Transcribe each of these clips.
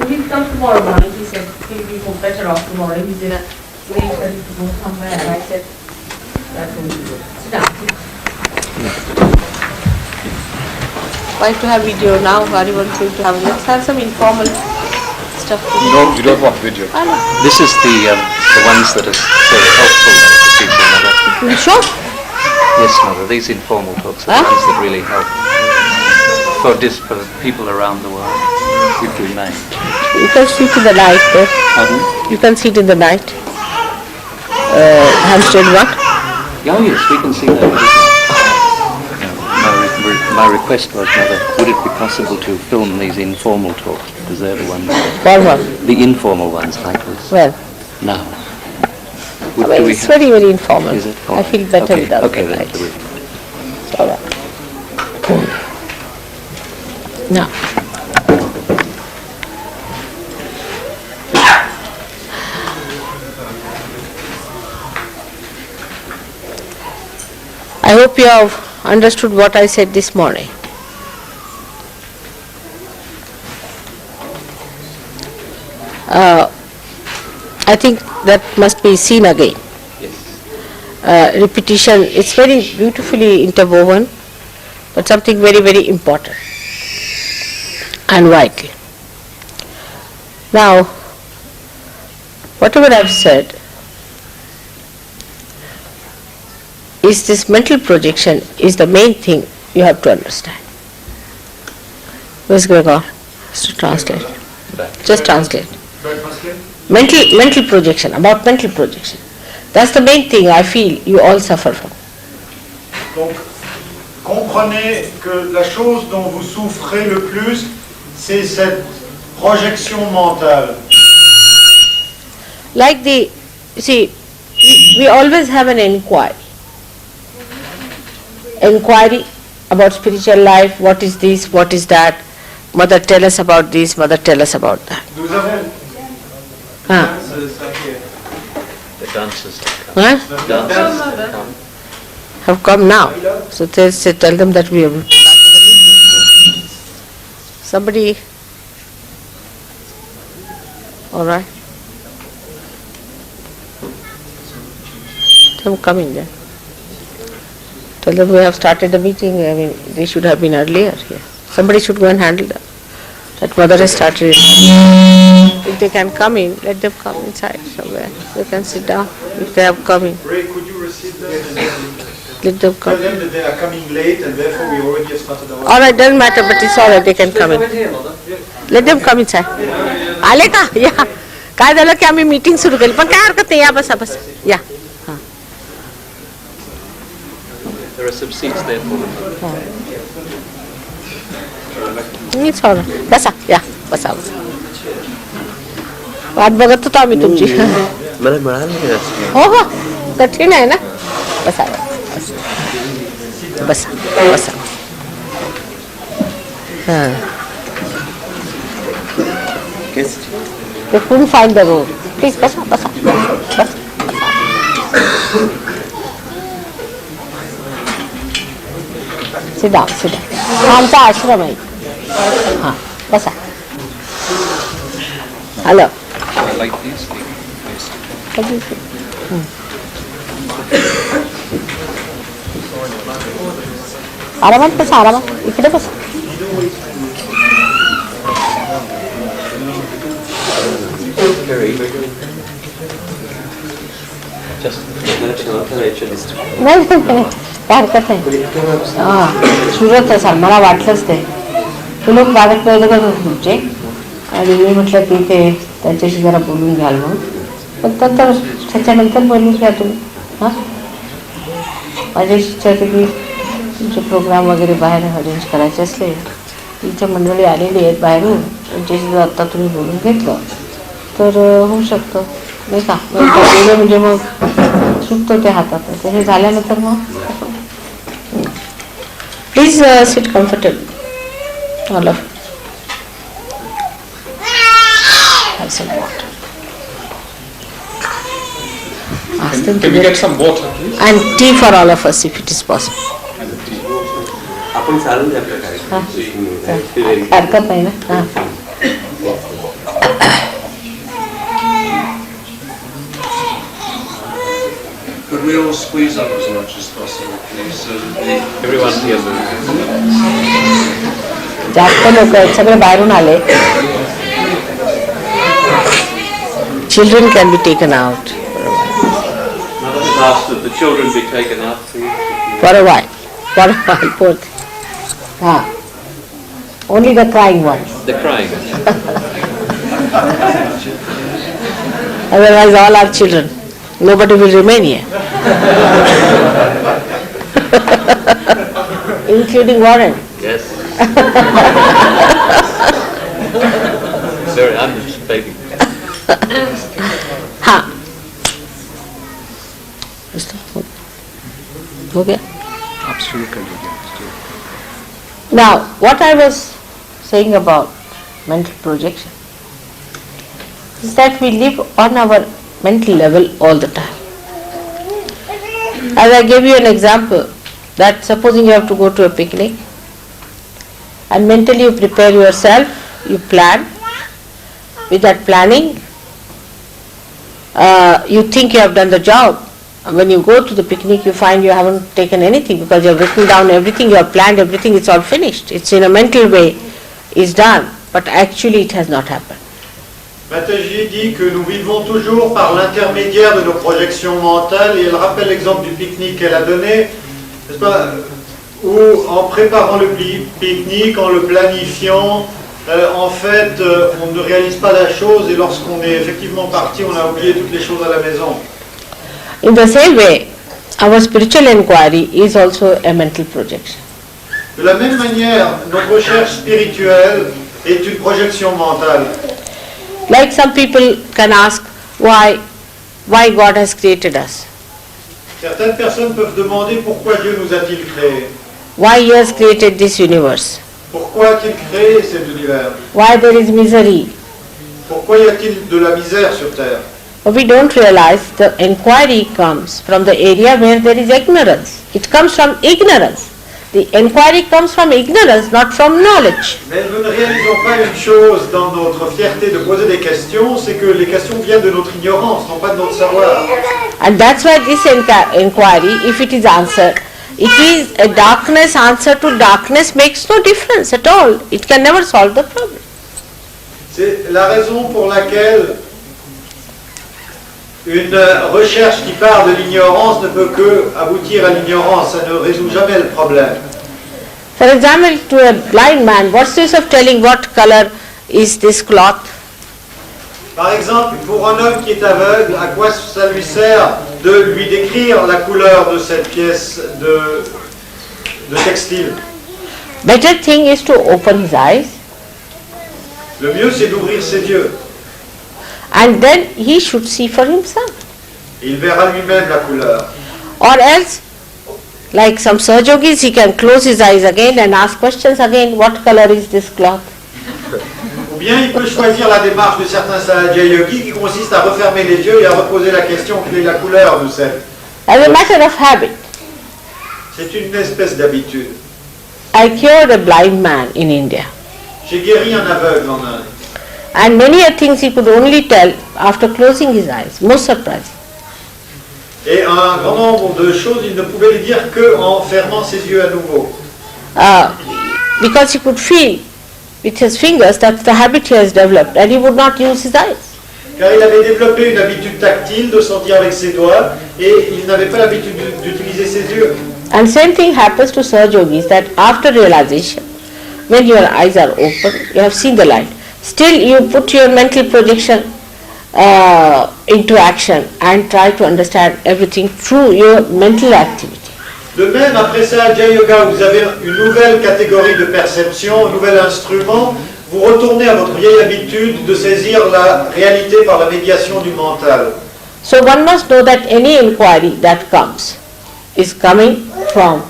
He'll come tomorrow morning. He said he'll be more better off tomorrow. He's in a place ready to go somewhere. And I said, that will be good. Sit down. Why to have video now? Very one thing to have. Let's have some informal stuff. No, you don't want video. This is the ones that are so helpful to people, Mother. Sure. Yes, Mother, these informal talks are the ones that really help for people around the world. If we may. You can see to the night there. Pardon? You can see to the night. Hampstead what? Oh yes, we can see that. My request was, Mother, would it be possible to film these informal talks, because they're the ones Formal. the informal ones like this. Well, Now. it's very, very informal. Is it? I feel better Okay, without okay, the then. lights. It's all right. Now. I hope you have understood what I said this morning. I think that must be seen again. Yes. Repetition, it's very beautifully interwoven, but something very, very important and vital. Now, whatever I've said is this mental projection is the main thing you have to understand. Where's Gregor? Just translate. Just translate. Mental projection, about mental projection. That's the main thing I feel you all suffer from. Donc, comprenez que la chose dont vous souffrez le plus, c'est cette projection mentale. Like the, you see, we always have an inquiry. Inquiry about spiritual life, what is this, what is that. Mother, tell us about this, Mother, tell us about that. Nous avons Huh? The dancers to come. Huh? Dancers to come. Have come now. So they say, tell them that we have started the meeting. Somebody, all right. Tell them come in there. Tell them we have started the meeting. I mean, they should have been earlier here. Somebody should go and handle that. That Mother has started it. If they can come in, let them come inside somewhere. They can sit down if they have come in. Ray, could you receive them and Let them tell come. them that they are coming late and therefore we already have started our... All right, doesn't matter, but it's all right, they can come in. Let them come inside. आले का? या. काय झालं की आम्ही मीटिंग सुरू केली, पण काय हरकत नाही, या बसा बसा. या. There are some seats there for them. It's all right. बसा, या, बसा बसा. वाट बघत होतो आम्ही तुमची. मला मिळालं हो हो, कठीण आहे ना. बसा बसा बसा. हां. They couldn't find the road. Please, basa, basa, basa. Sit down, sit down. हा आमचा आश्रम आहे. हां, बसा. Hello. I like these things. आरामात बसा, आरामात. इकडे बसा. नाही काय हरकत नाही. हां, सुरत असाल, मला वाटलंच ते. ते लोक कागद पैदा करत होते तुमचे आणि मी म्हटलं की ते त्यांच्याशी जरा बोलून घ्याल म्हणून. पण त्याच्यानंतर बोलून घ्या तुम्ही. हां, माझी इच्छा होती की तुमचे प्रोग्राम वगैरे बाहेर अरेंज करायचे असले, तुमच्या मंडळी आलेली आहेत बाहेरून, त्यांच्याशी जर आत्ता तुम्ही बोलून घेतलं तर होऊ शकतं नाही का. म्हणजे मग सुटतं ते हातात. हे झाल्यानंतर मग please sit comfortable all of. Ask them to Can we get some water, please? and tea for all of us if it is possible. आपण चालून द्या प्रकारे हरकत नाही ना. हां, squeeze up as much as possible, please, so that Everyone here moves. जास्त लोक आहेत सगळे बाहेरून आले. Children can be taken out Mother has asked that the children be taken out, please. for a while. Both. Only the crying ones. They're crying. Otherwise, all are children. Nobody will remain here. Including Warren. Yes. Sorry, I'm just baby. हाँ हो गया. आप शुरू कर लीजिए. Now, what I was saying about mental projection is that we live on our mental level all the time. As I gave you an example, that supposing you have to go to a picnic and mentally you prepare yourself, you plan. With that planning, you think you have done the job. When you go to the picnic, you find you haven't taken anything because you have written down everything, you have planned everything, it's all finished. It's in a mental way, it's done, but actually it has not happened. Mataji dit que nous vivons toujours par l'intermédiaire de nos projections mentales et elle rappelle l'exemple du pique-nique qu'elle a donné, n'est-ce pas, où en préparant le pique-nique, en le planifiant, en fait, on ne réalise pas la chose et lorsqu'on est effectivement parti, on a oublié toutes les choses à la maison. In the same way, our spiritual inquiry is also a mental projection. De la même manière, notre recherche spirituelle est une projection mentale. Like some people can ask why God has created us, Certaines personnes peuvent demander pourquoi Dieu nous a-t-il créés? why He has created this universe, Pourquoi a-t-il créé cet univers? why there is misery. Pourquoi y a-t-il de la misère sur Terre? But we don't realize the inquiry comes from the area where there is ignorance. It comes from ignorance. The inquiry comes from ignorance, not from knowledge. Mais nous ne réalisons pas une chose dans notre fierté de poser des questions, c'est que les questions viennent de notre ignorance, non pas de notre savoir. And that's why this inquiry, if it is answered, it is a darkness answer to darkness makes no difference at all. It can never solve the problem. C'est la raison pour laquelle une recherche qui part de l'ignorance ne peut que aboutir à l'ignorance, ça ne résout jamais le problème. For example, to a blind man, what's the use of telling what color is this cloth? Par exemple, pour un homme qui est aveugle, à quoi ça lui sert de lui décrire la couleur de cette pièce de textile? Better thing is to open his eyes, Le mieux, c'est d'ouvrir ses yeux. and then he should see for himself. Il verra lui-même la couleur. Or else, like some Sahajogis, he can close his eyes again and ask questions again, what color is this cloth? Ou bien il peut choisir la démarche de certains Sahaja Yogis qui consiste à refermer les yeux et à reposer la question quelle est la couleur de cette. As a matter of habit, C'est une espèce d'habitude. I cured a blind man in India. J'ai guéri un aveugle en Inde. And many a things he could only tell after closing his eyes. Most surprising. Et un grand nombre de choses, il ne pouvait les dire qu'en fermant ses yeux à nouveau. Because he could feel with his fingers that's the habit he has developed, and he would not use his eyes. Car il avait développé une habitude tactile de sentir avec ses doigts et il n'avait pas l'habitude d'utiliser ses yeux. And same thing happens to Sahajogis, that after realization, when your eyes are open, you have seen the light, still you put your mental projection into action and try to understand everything through your mental activity. De même, après Sahaja Yoga, vous avez une nouvelle catégorie de perception, un nouvel instrument, vous retournez à votre vieille habitude de saisir la réalité par la médiation du mental. So one must know that any inquiry that comes is coming from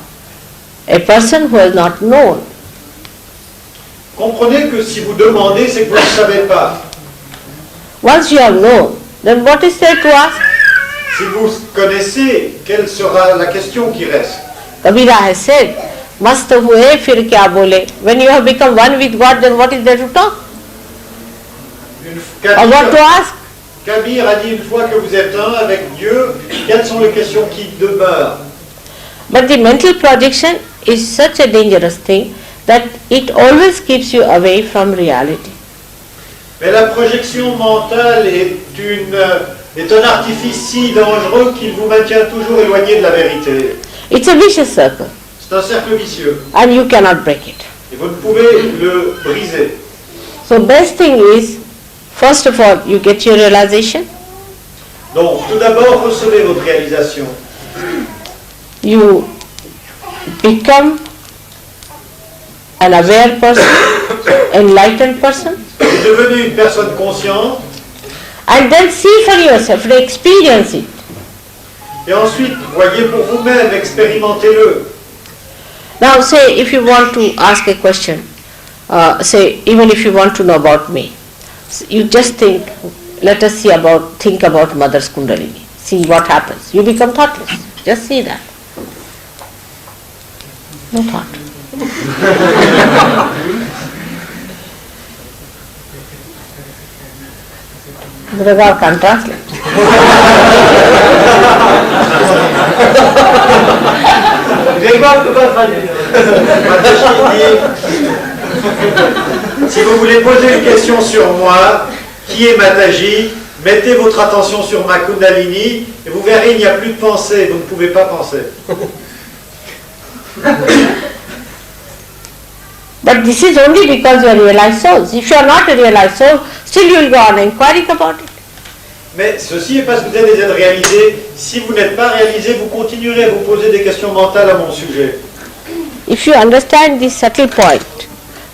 a person who has not known. Comprenez que si vous demandez, c'est que vous ne savez pas. Once you have known, then what is there to ask? Si vous connaissez, quelle sera la question qui reste? Kabira has said, Mast hue fir kya bole. When you have become one with God, then what is there to talk? Or what to ask? Kabir a dit une fois que vous êtes un avec Dieu, quelles sont les questions qui demeurent? But the mental projection is such a dangerous thing that it always keeps you away from reality. Mais la projection mentale est un artifice si dangereux qu'il vous maintient toujours éloigné de la vérité. It's a vicious circle C'est un cercle vicieux and you cannot break it. et vous ne pouvez le briser. So best thing is, first of all, you get your realization, Donc, tout d'abord, recevez votre réalisation. you become an aware person, enlightened person, Vous êtes devenu une personne consciente and then see for yourself, experience it. et ensuite, voyez pour vous-même, expérimentez-le. Now say if you want to ask a question, say even if you want to know about me, you just think, let us think about Mother's Kundalini. See what happens. You become thoughtless. Just see that. No thought. Gregor can translate. Si vous voulez poser une question sur moi, qui est Mataji, mettez votre attention sur ma Kundalini et vous verrez, il n'y a plus de pensée, vous ne pouvez pas penser. But this is only because you are realized souls. If you are not a realized soul, still you will go on inquiring about it. Mais ceci est parce que vous êtes des êtres réalisés. Si vous n'êtes pas réalisé, vous continuerez à vous poser des questions mentales à mon sujet. If you understand this subtle point,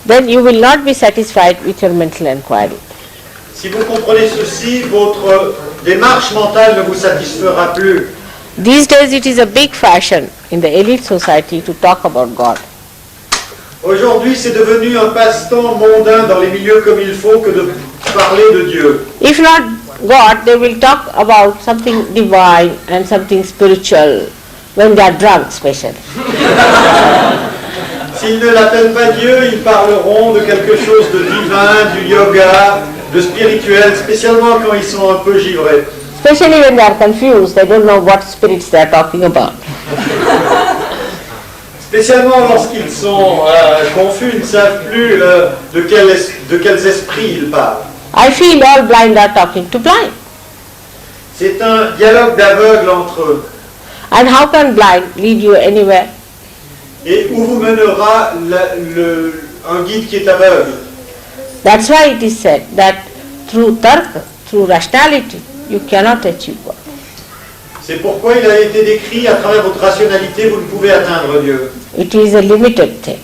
then you will not be satisfied with your mental inquiry. Si vous comprenez ceci, votre démarche mentale ne vous satisfera plus. These days it is a big fashion in the elite society to talk about God. Aujourd'hui, c'est devenu un passe-temps mondain dans les milieux comme il faut que de parler de Dieu. If not God, they will talk about something divine and something spiritual when they are drunk especially. S'ils ne l'appellent pas Dieu, ils parleront de quelque chose de divin, du yoga, de spirituel, spécialement quand ils sont un peu givrés. Especially when they are confused, they don't know what spirits they are talking about. Spécialement lorsqu'ils sont confus, ils ne savent plus de quels esprits ils parlent. I feel all blind are talking to blind. C'est un dialogue d'aveugles entre eux. And how can blind lead you anywhere? Et où vous mènera un guide qui est aveugle? That's why it is said that through tarka, through rationality, you cannot achieve God. C'est pourquoi il a été décrit à travers votre rationalité, vous ne pouvez atteindre Dieu. It is a limited thing.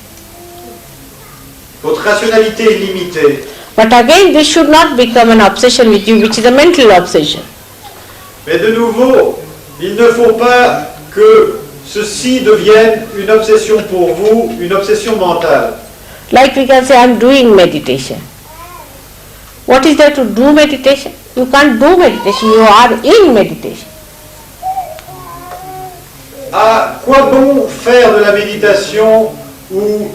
Votre rationalité est limitée. But again, this should not become an obsession with you, which is a mental obsession. Mais de nouveau, il ne faut pas que ceci devienne une obsession pour vous, une obsession mentale. Like we can say, I am doing meditation. What is there to do meditation? You can't do meditation, you are in meditation. À quoi bon faire de la méditation ou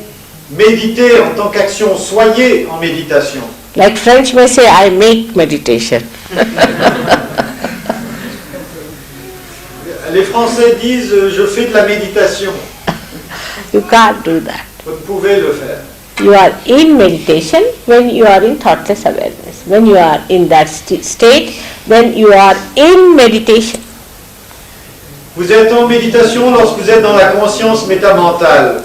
méditer en tant qu'action? Soyez en méditation. Like French may say, I make meditation. Les Français disent je fais de la méditation. You can't do that. Vous ne pouvez le faire. You are in meditation when you are in thoughtless awareness. When you are in that state, then you are in meditation. Vous êtes en méditation lorsque vous êtes dans la conscience métamentale.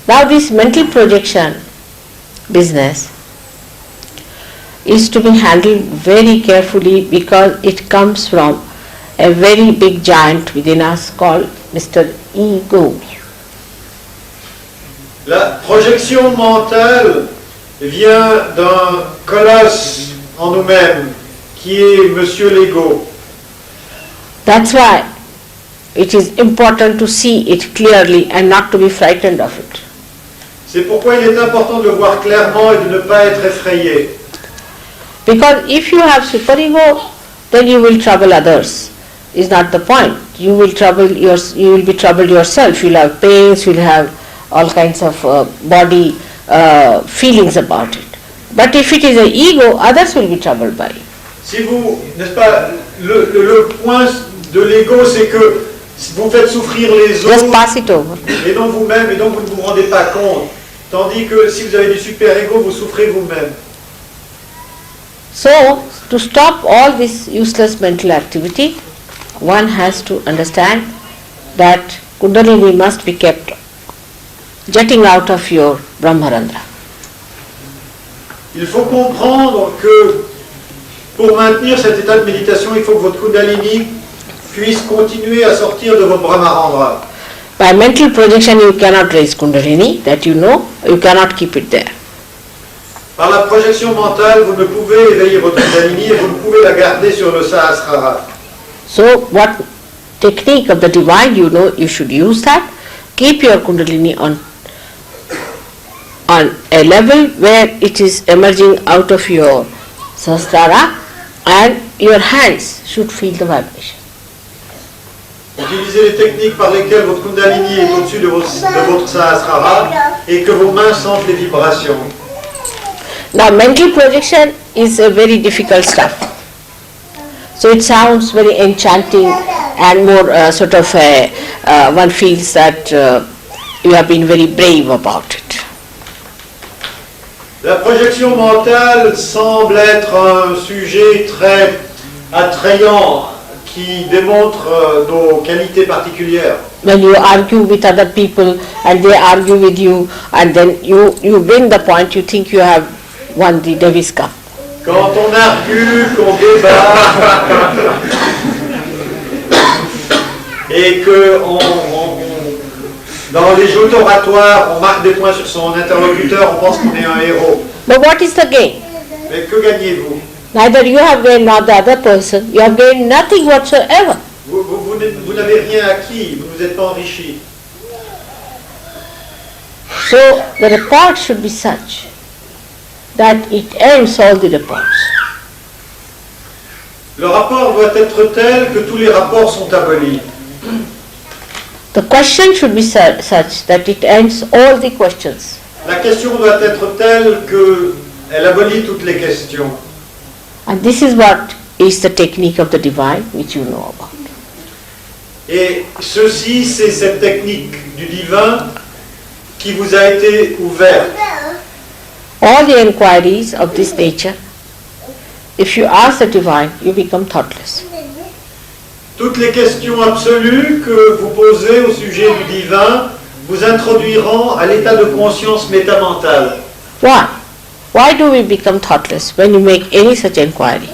Now this mental projection business is to be handled very carefully because it comes from a very big giant within us called Mr. Ego. La projection mentale vient d'un colosse en nous-mêmes qui est Monsieur l'Ego. That's why it is important to see it clearly and not to be frightened of it. C'est pourquoi il est important de le voir clairement et de ne pas être effrayé. Because if you have superego, then you will trouble others. Is not the point. You will be troubled yourself. You'll have pains. You'll have all kinds of body feelings about it. But if it is an ego, others will be troubled by you. si vous, n'est-ce pas, le point de l'ego, c'est que vous faites souffrir les Just autres pass it over. et donc vous-même, et donc vous ne vous rendez pas compte. Tandis que si vous avez du super-ego, vous souffrez vous-même. So, to stop all this useless mental activity, one has to understand that Kundalini must be kept jetting out of your Brahmarandra. Il faut comprendre que pour maintenir cet état de méditation, il faut que votre Kundalini puisse continuer à sortir de votre Brahmarandra. By mental projection you cannot raise Kundalini, that you know, you cannot keep it there. Par la projection mentale, vous ne pouvez éveiller votre Kundalini et vous ne pouvez la garder sur le Sahasrara. So what technique of the divine you know, you should use that. Keep your Kundalini on a level where it is emerging out of your Sahasrara and your hands should feel the vibration. Utilisez les techniques par lesquelles votre Kundalini est au-dessus de votre Sahasrara et que vos mains sentent les vibrations. Now mental projection is a very difficult stuff. So it sounds very enchanting and more sort of one feels that you have been very brave about it. La projection mentale semble être un sujet très attrayant qui démontre nos qualités particulières. When you argue with other people and they argue with you and then you bring the point, you think you have won the Davis Cup. Quand on argue, qu'on débat et que dans les jeux oratoires, on marque des points sur son interlocuteur, on pense qu'on est un héros. But what is the gain? Mais que gagnez-vous? Neither you have gained nor the other person. You have gained nothing whatsoever. Vous n'avez rien acquis, vous ne vous êtes pas enrichi. So the report should be such that it ends all the reports. Le rapport doit être tel que tous les rapports sont abolis. The question should be such that it ends all the questions. La question doit être telle qu'elle abolit toutes les questions. And this is what is the technique of the divine which you know about. Et ceci, c'est cette technique du divin qui vous a été ouverte. All the inquiries of this nature, if you ask the divine, you become thoughtless. Toutes les questions absolues que vous posez au sujet du divin vous introduiront à l'état de conscience métamentale. Why? Why do we become thoughtless when you make any such inquiry?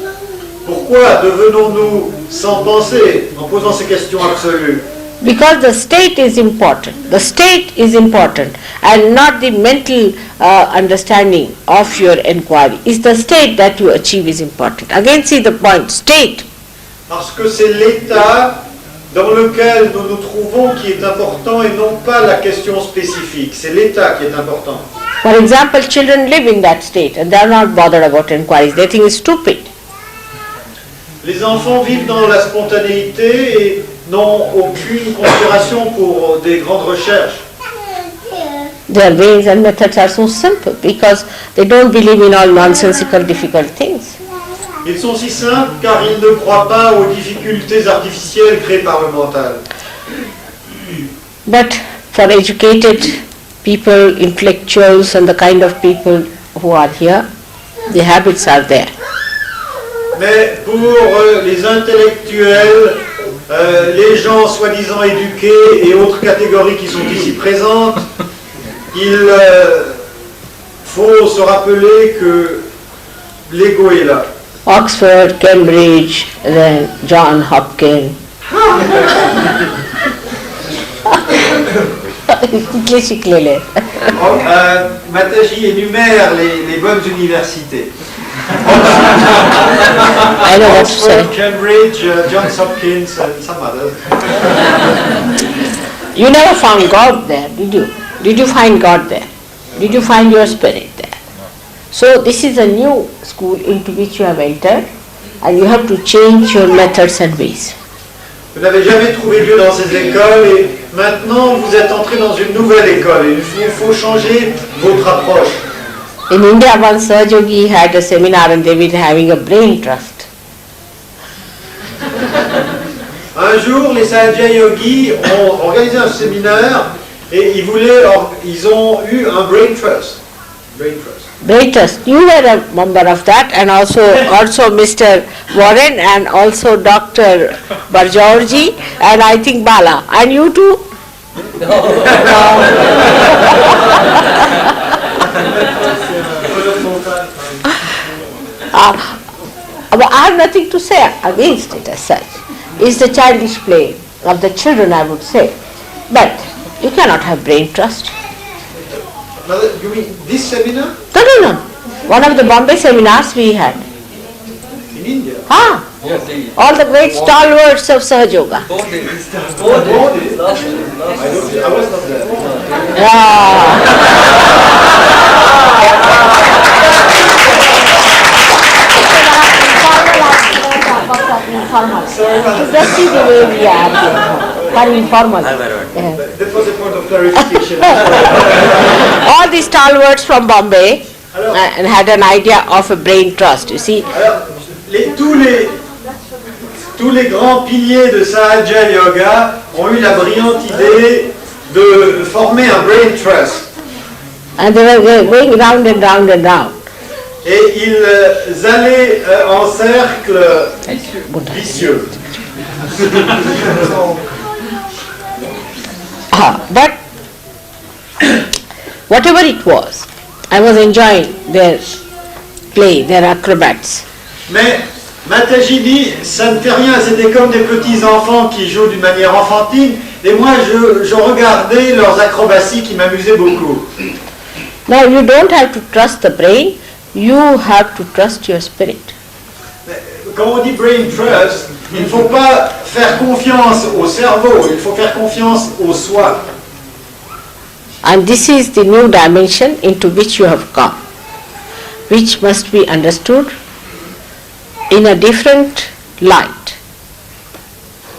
Pourquoi devenons-nous sans penser en posant ces questions absolues? Because the state is important. The state is important and not the mental understanding of your inquiry. It's the state that you achieve is important. Again, see the point, state. Parce que c'est l'état dans lequel nous nous trouvons qui est important et non pas la question spécifique. C'est l'état qui est important. For example, children live in that state and they are not bothered about inquiries. They think it's stupid. Les enfants vivent dans la spontanéité et n'ont aucune considération pour des grandes recherches. Their ways and methods are so simple because they don't believe in all nonsensical difficult things. Ils sont si simples car ils ne croient pas aux difficultés artificielles créées par le mental. But for educated people, intellectuals and the kind of people who are here, the habits are there. Mais pour les intellectuels, les gens soi-disant éduqués et autres catégories qui sont ici présentes, il faut se rappeler que l'ego est là. Oxford, Cambridge, then John Hopkins. Mataji énumère les bonnes universités. I know what to say. Oxford, Cambridge, Johns Hopkins and some others. You never found God there, did you? Did you find God there? Did you find your spirit there? So this is a new school into which you have entered and you have to change your methods and ways. Vous n'avez jamais trouvé Dieu dans ces écoles et maintenant vous êtes entré dans une nouvelle école et il faut changer votre approche. In India, once Sahaja Yogi had a seminar and they were having a brain trust. Un jour, les Sahaja Yogis ont organisé un séminaire et ils ont eu un brain trust. Brain trust. Brain trust. You were a member of that, and also Mr. Warren, and also Dr. Bargeorgi, and I think Bala, and you too. I have nothing to say against it as such. It's the childish play of the children, I would say. But you cannot have brain trust. You mean this seminar? No. One of the Bombay seminars we had. In India? All the great stalwarts of Sahaja Yoga. I was not there. Just see the way we are here. Very informal. That was a point of clarification. All the stalwarts from Bombay and had an idea of a brain trust, you see. Alors, tous les grands piliers de Sahaja Yoga ont eu la brillante idée de former un brain trust. And they were going round and round and round. Et ils allaient en cercle vicieux. But whatever it was, I was enjoying their play, their acrobats. Mais Mataji dit, ça ne fait rien, c'était comme des petits enfants qui jouent d'une manière enfantine, et moi je regardais leurs acrobaties qui m'amusaient beaucoup. Now you don't have to trust the brain, you have to trust your spirit. Quand on dit brain trust, il ne faut pas faire confiance au cerveau, il faut faire confiance au soi. And this is the new dimension into which you have come, which must be understood in a different light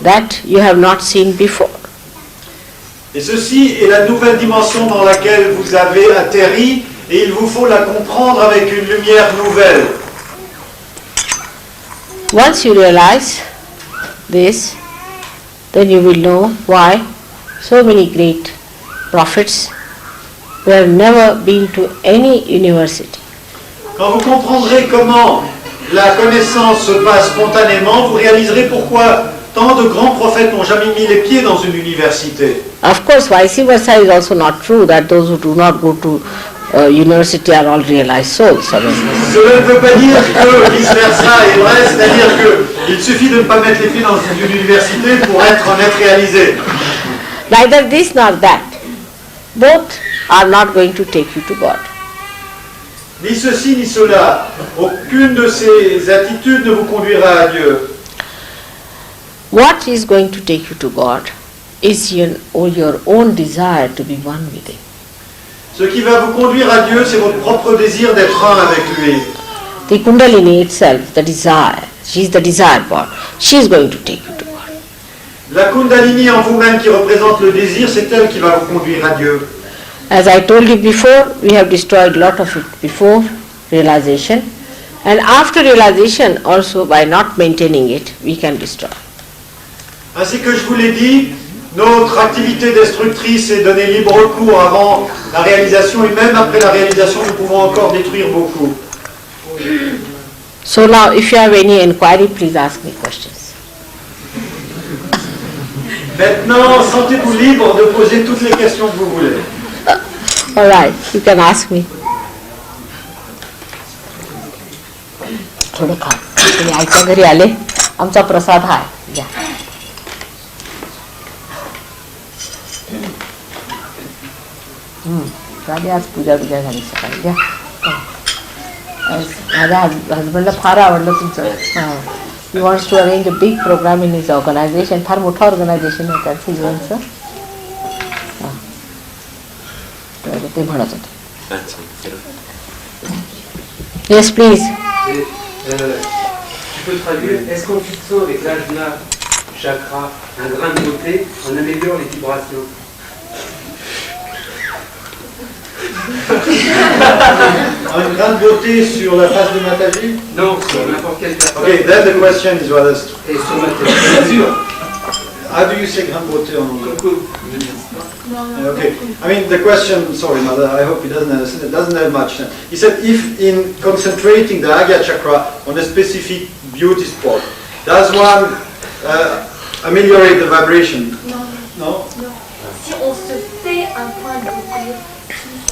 that you have not seen before. Et ceci est la nouvelle dimension dans laquelle vous avez atterri, et il vous faut la comprendre avec une lumière nouvelle. Once you realize this, then you will know why so many great prophets were never been to any university. Quand vous comprendrez comment la connaissance se passe spontanément, vous réaliserez pourquoi tant de grands prophètes n'ont jamais mis les pieds dans une université. Of course, vice versa is also not true, that those who do not go to university are all realized souls. Cela ne veut pas dire que vice-versa est vrai, c'est-à-dire qu'il suffit de ne pas mettre les pieds dans une université pour être un être réalisé. Neither this nor that. Both are not going to take you to God. Ni ceci ni cela, aucune de ces attitudes ne vous conduira à Dieu. What is going to take you to God is your own desire to be one with Him. Ce qui va vous conduire à Dieu, c'est votre propre désir d'être un avec lui. The Kundalini itself, the desire, she is the desire part, she is going to take you to God. La Kundalini en vous-même qui représente le désir, c'est elle qui va vous conduire à Dieu. As I told you before, we have destroyed a lot of it before realization, and after realization also by not maintaining it, we can destroy. Ainsi que je vous l'ai dit, notre activité destructrice est donner libre cours avant la réalisation, et même après la réalisation, nous pouvons encore détruire beaucoup. So now, if you have any inquiry, please ask me questions. Maintenant, sentez-vous libre de poser toutes les questions que vous voulez. All right, you can ask me. थोडं खा. तुम्ही आईच्या घरी आले, आमचा प्रसाद हा आहे. घ्या. झाली आज पूजा झाली सकाळी. घ्या. माझ्या हजबंडला फार आवडलं तुमचं. हां. He wants to arrange a big program in his organization. फार मोठं ऑर्गनायझेशन आहे त्याचं इव्हेंटचं. ते म्हणत होते. Yes, please. Tu peux traduire, est-ce qu'en fixant avec l'ajna chakra un grain de beauté, on améliore les vibrations? Un grain de beauté sur la face de Mataji? Non, sur n'importe quelle personne. Okay, then the question is what is. Et sur ma tête, bien sûr. How do you say grande beauté en anglais? Coucou. Okay. I mean, the question, sorry, Mother, I hope he doesn't understand, it doesn't have much sense. He said, if in concentrating the Agya Chakra on a specific beauty spot, does one ameliorate the vibration? Non, No? non. Si on se fait un point de beauté,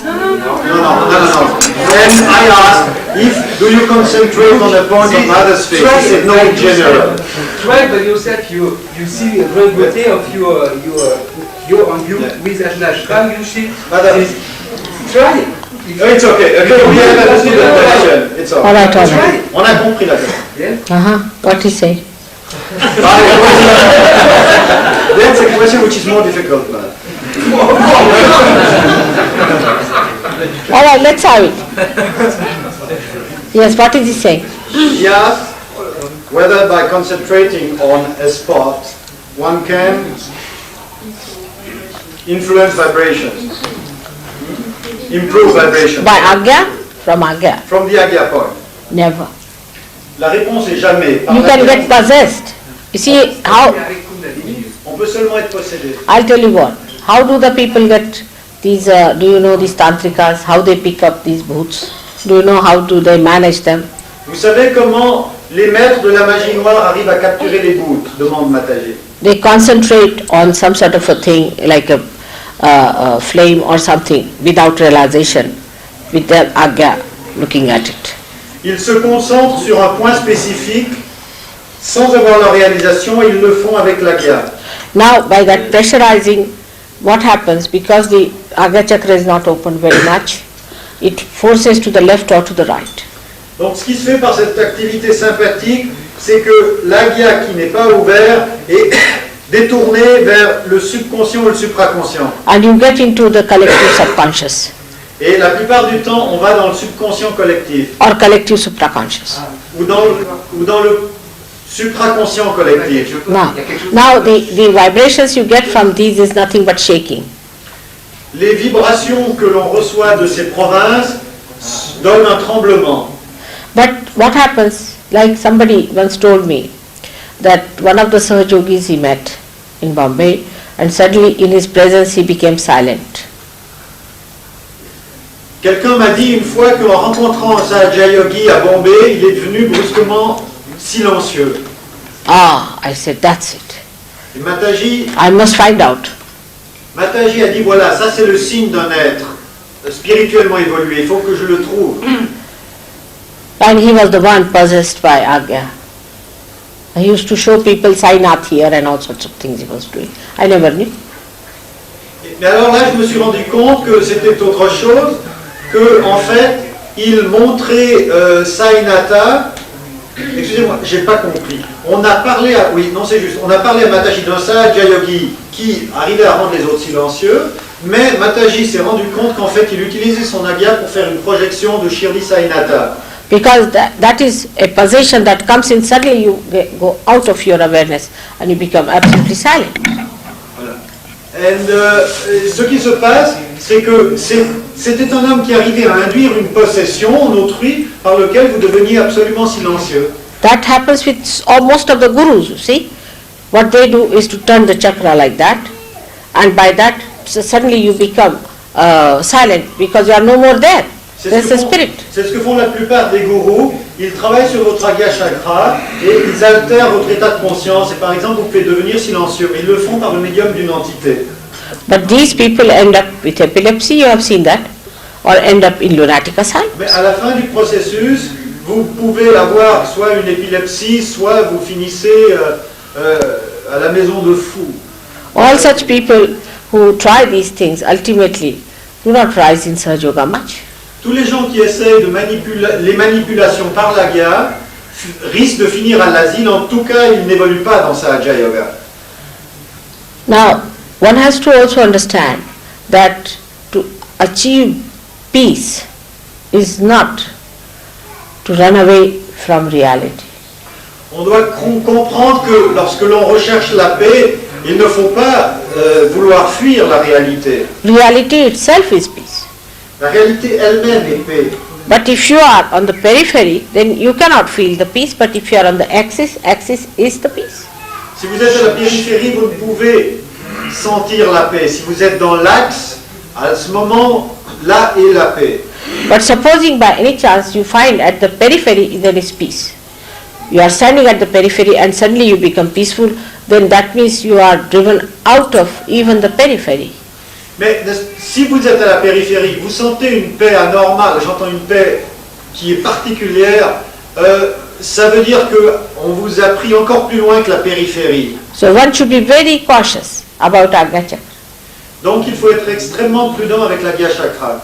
No. Then I asked, if do you concentrate on a point on mother's face? He said, no, in general. Try by yourself, you see a great beauty of your on you with Ajna. Can you see? Mother, Try it. no, it's okay. Okay, we have understood the question. It's all All right. right, all right. On a compris la question. Yeah. What he say? That's a question which is more difficult, man. All right, let's have it. Yes, what did he say? He asked whether by concentrating on a spot one can influence vibrations, improve vibrations By Agya? From Agya? from the Agya point. Never. La réponse est jamais. Par You can naturel. get possessed. You see how, On peut seulement être possédé. I'll tell you what, how do the people get these, do you know these tantrikas, how they pick up these bhoots? Do you know how do they manage them? Vous savez comment les maîtres de la magie noire arrivent à capturer les bouts? Demande Mataji. They concentrate on some sort of a thing like a flame or something without realization, with their Agya looking at it. Ils se concentrent sur un point spécifique sans avoir la réalisation et ils le font avec l'Agya. Now by that pressurizing, what happens, because the Agya chakra is not open very much, it forces to the left or to the right. Donc ce qui se fait par cette activité sympathique, c'est que l'Agya qui n'est pas ouvert est détourné vers le subconscient ou le supraconscient. And you get into the collective subconscious Et la plupart du temps, on va dans le subconscient collectif or collective supraconscious. ou dans le supraconscient collectif. Now the vibrations you get from these is nothing but shaking. Les vibrations que l'on reçoit de ces provinces donnent un tremblement. But what happens, like somebody once told me, that one of the Sahajogis he met in Bombay, and suddenly in his presence he became silent. Quelqu'un m'a dit une fois qu'en rencontrant un Sahaja Yogi à Bombay, il est devenu brusquement silencieux. Ah, I said, that's it. Et Mataji I must find out. Mataji a dit voilà, ça c'est le signe d'un être spirituellement évolué, il faut que je le trouve. And he was the one possessed by Agya. He used to show people Sainath here and all sorts of things he was doing. I never knew. Mais alors là, je me suis rendu compte que c'était autre chose, que en fait, il montrait Sainatha. Excusez-moi, j'ai pas compris. On a parlé à, oui, non c'est juste, on a parlé à Mataji d'un Sahaja Yogi qui arrivait à rendre les autres silencieux, mais Mataji s'est rendu compte qu'en fait, il utilisait son Agya pour faire une projection de Shirdi Sainatha. Because that is a possession that comes in, suddenly you go out of your awareness and you become absolutely silent. Voilà. Et ce qui se passe, c'est que c'était un homme qui arrivait à induire une possession en autrui par lequel vous deveniez absolument silencieux. That happens with most of the gurus, you see. What they do is to turn the chakra like that, and by that suddenly you become silent because you are no more there. There's a spirit. C'est ce que font la plupart des gourous. Ils travaillent sur votre Agya Chakra et ils altèrent votre état de conscience. Et par exemple, vous pouvez devenir silencieux. Mais ils le font par le médium d'une entité. But these people end up with epilepsy, you have seen that, or end up in lunatic asylum. Mais à la fin du processus, vous pouvez avoir soit une épilepsie, soit vous finissez à la maison de fous. All such people who try these things ultimately do not rise in Sahaja Yoga much. Tous les gens qui essayent de les manipulations par l'Agya risquent de finir à l'asile. En tout cas, ils n'évoluent pas dans Sahaja Yoga. Now, one has to also understand that to achieve peace is not to run away from reality. On doit comprendre que lorsque l'on recherche la paix, il ne faut pas vouloir fuir la réalité. Reality itself is peace. La réalité elle-même est paix. But if you are on the periphery, then you cannot feel the peace, but if you are on the axis is the peace. Si vous êtes à la périphérie, vous ne pouvez sentir la paix. Si vous êtes dans l'axe, à ce moment, là est la paix. But supposing by any chance you find at the periphery there is peace, you are standing at the periphery and suddenly you become peaceful, then that means you are driven out of even the periphery. Mais si vous êtes à la périphérie, vous sentez une paix anormale, j'entends une paix qui est particulière, ça veut dire qu'on vous a pris encore plus loin que la périphérie. So one should be very cautious about Agnya Chakra. Donc il faut être extrêmement prudent avec la Agnya Chakra.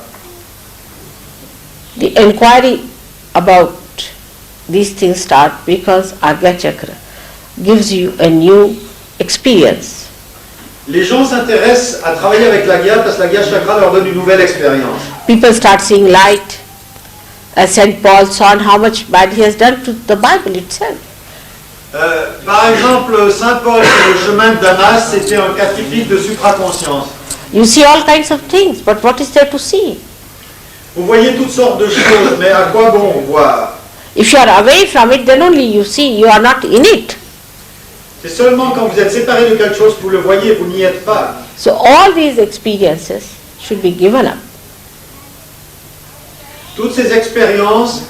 The inquiry about these things start because Agnya Chakra gives you a new experience. Les gens s'intéressent à travailler avec l'Agnya parce que l'Agnya Chakra leur donne une nouvelle expérience. People start seeing light. As Saint Paul saw how much bad he has done to the Bible itself. Par exemple, Saint Paul sur le chemin de Damas, c'était un cas typique de supraconscience. You see all kinds of things, but what is there to see? Vous voyez toutes sortes de choses, mais à quoi bon voir? If you are away from it, then only you see, you are not in it. C'est seulement quand vous êtes séparé de quelque chose que vous le voyez, vous n'y êtes pas. So all these experiences should be given up. Toutes ces expériences